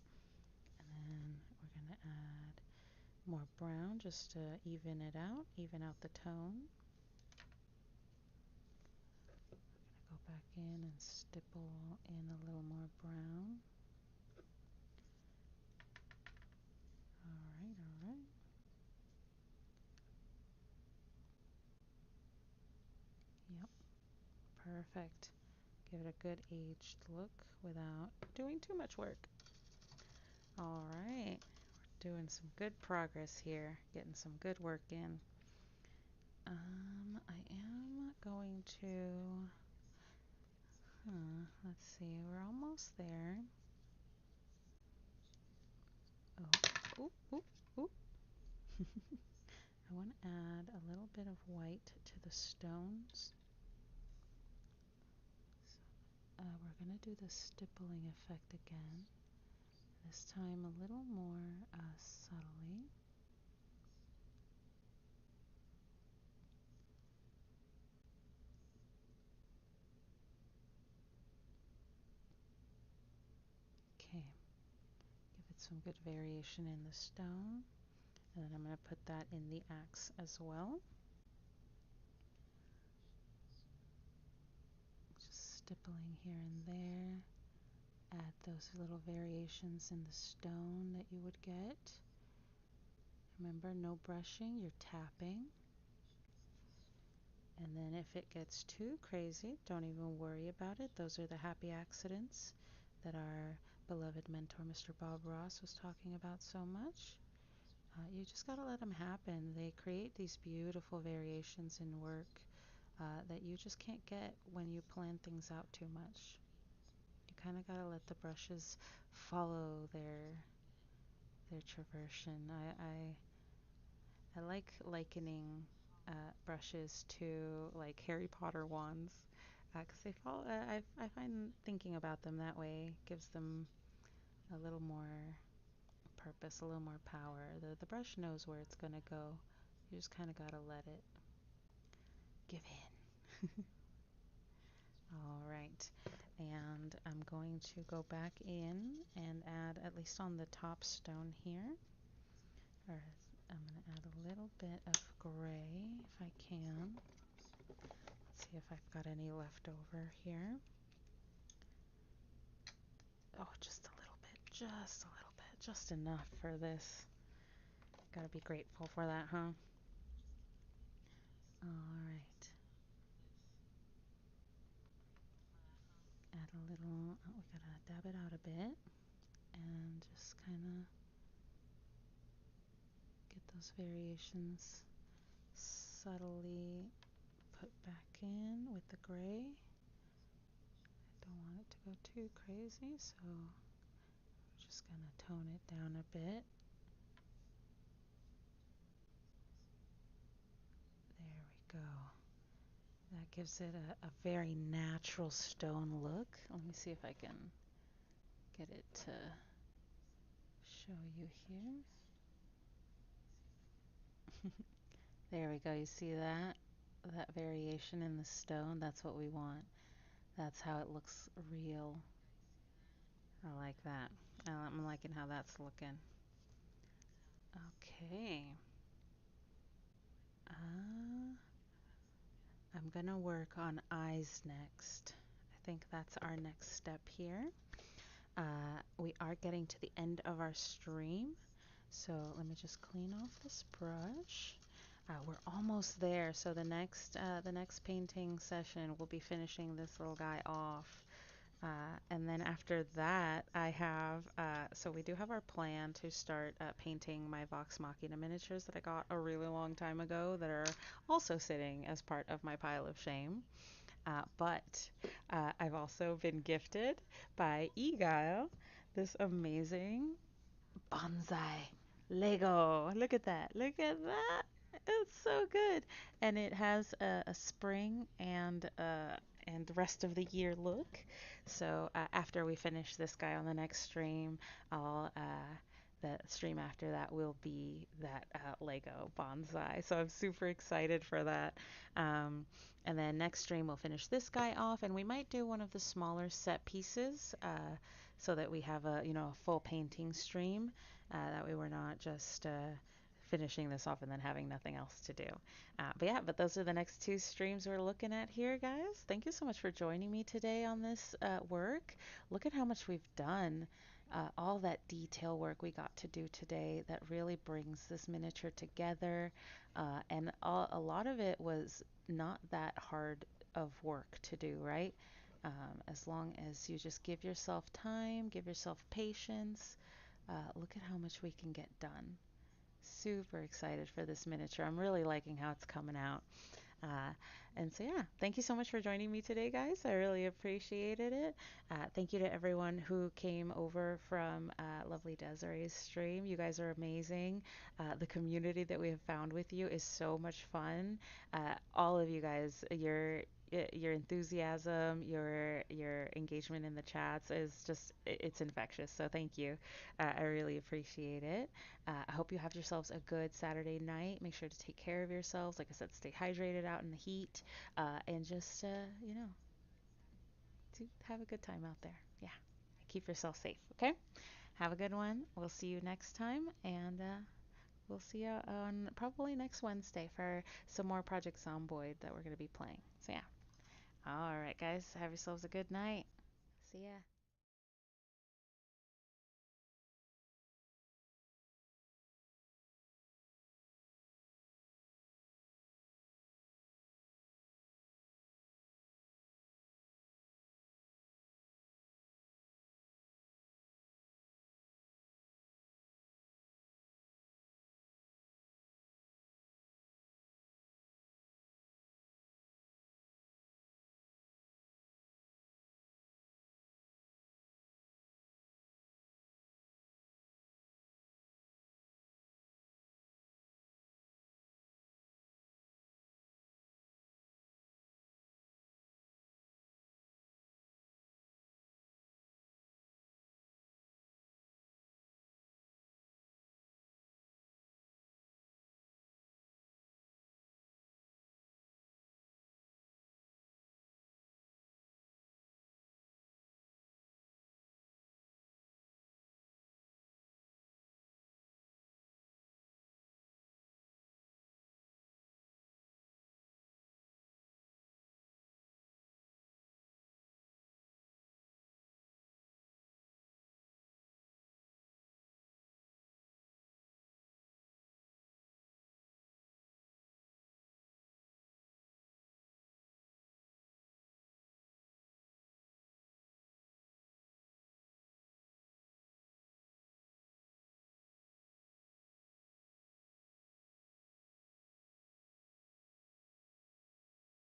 And then we're going to add more brown just to even it out, even out the tone. Go back in and stipple in a little more brown. Alright, alright. Yep, perfect. Give it a good aged look without doing too much work. Alright, we're doing some good progress here, getting some good work in. I am going to, let's see, we're almost there. Oh, ooh, ooh, ooh. I want to add a little bit of white to the stones. So, we're going to do the stippling effect again. This time a little more subtly. Okay, give it some good variation in the stone. And then I'm going to put that in the axe as well. Just stippling here and there. Add those little variations in the stone that you would get. Remember, no brushing, you're tapping. And then if it gets too crazy, don't even worry about it. Those are the happy accidents that our beloved mentor, Mr. Bob Ross, was talking about so much. You just got to let them happen. They create these beautiful variations in work that you just can't get when you plan things out too much. You kind of got to let the brushes follow their traversion. I like likening brushes to like Harry Potter wands because they fall. I find thinking about them that way gives them a little more purpose, a little more power. The brush knows where it's gonna go. You just kind of gotta let it give in. All right, and I'm going to go back in and add, at least on the top stone here, or I'm going to add a little bit of gray if I can. Let's see if I've got any left over here. Oh, just a little bit, just enough for this. Gotta be grateful for that, huh? All right. Add a little, oh, we gotta dab it out a bit and just kind of get those variations subtly put back in with the gray. I don't want it to go too crazy, so we're just gonna tone it down a bit. There we go. That gives it a very natural stone look. Let me see if I can get it to show you here. There we go. You see that? That variation in the stone? That's what we want. That's how it looks real. I like that. I'm liking how that's looking. Okay. Uh, I'm going to work on eyes next. I think that's our next step here. We are getting to the end of our stream. So let me just clean off this brush. We're almost there. So the next painting session, we'll be finishing this little guy off. And then after that, I have, so we do have our plan to start painting my Vox Machina miniatures that I got a really long time ago that are also sitting as part of my pile of shame. But I've also been gifted by Egile this amazing bonsai Lego. Look at that. Look at that. It's so good. And it has a spring and the rest of the year look. So after we finish this guy on the next stream, I'll the stream after that will be that Lego bonsai. So I'm super excited for that. Um, and then next stream we'll finish this guy off, and we might do one of the smaller set pieces, so that we have a full painting stream. That way we're not just finishing this off and then having nothing else to do. But yeah, but those are the next two streams we're looking at here, guys. Thank you so much for joining me today on this work. Look at how much we've done. All that detail work we got to do today that really brings this miniature together. A lot of it was not that hard of work to do, right? As long as you just give yourself time, give yourself patience, look at how much we can get done. Super excited for this miniature. I'm really liking how it's coming out. Uh, and so, yeah, thank you so much for joining me today, guys. I really appreciated it. Thank you to everyone who came over from lovely Desiree's stream. You guys are amazing. The community that we have found with you is so much fun. All of you guys, your enthusiasm, your engagement in the chats is just it's infectious. So thank you. I really appreciate it. I hope you have yourselves a good Saturday night. Make sure to take care of yourselves. Like I said, stay hydrated out in the heat, and just to have a good time out there. Yeah, keep yourself safe. Okay, have a good one. We'll see you next time, and we'll see you on probably next Wednesday for some more Project Zomboid that we're gonna be playing. So yeah. All right, guys, have yourselves a good night. See ya.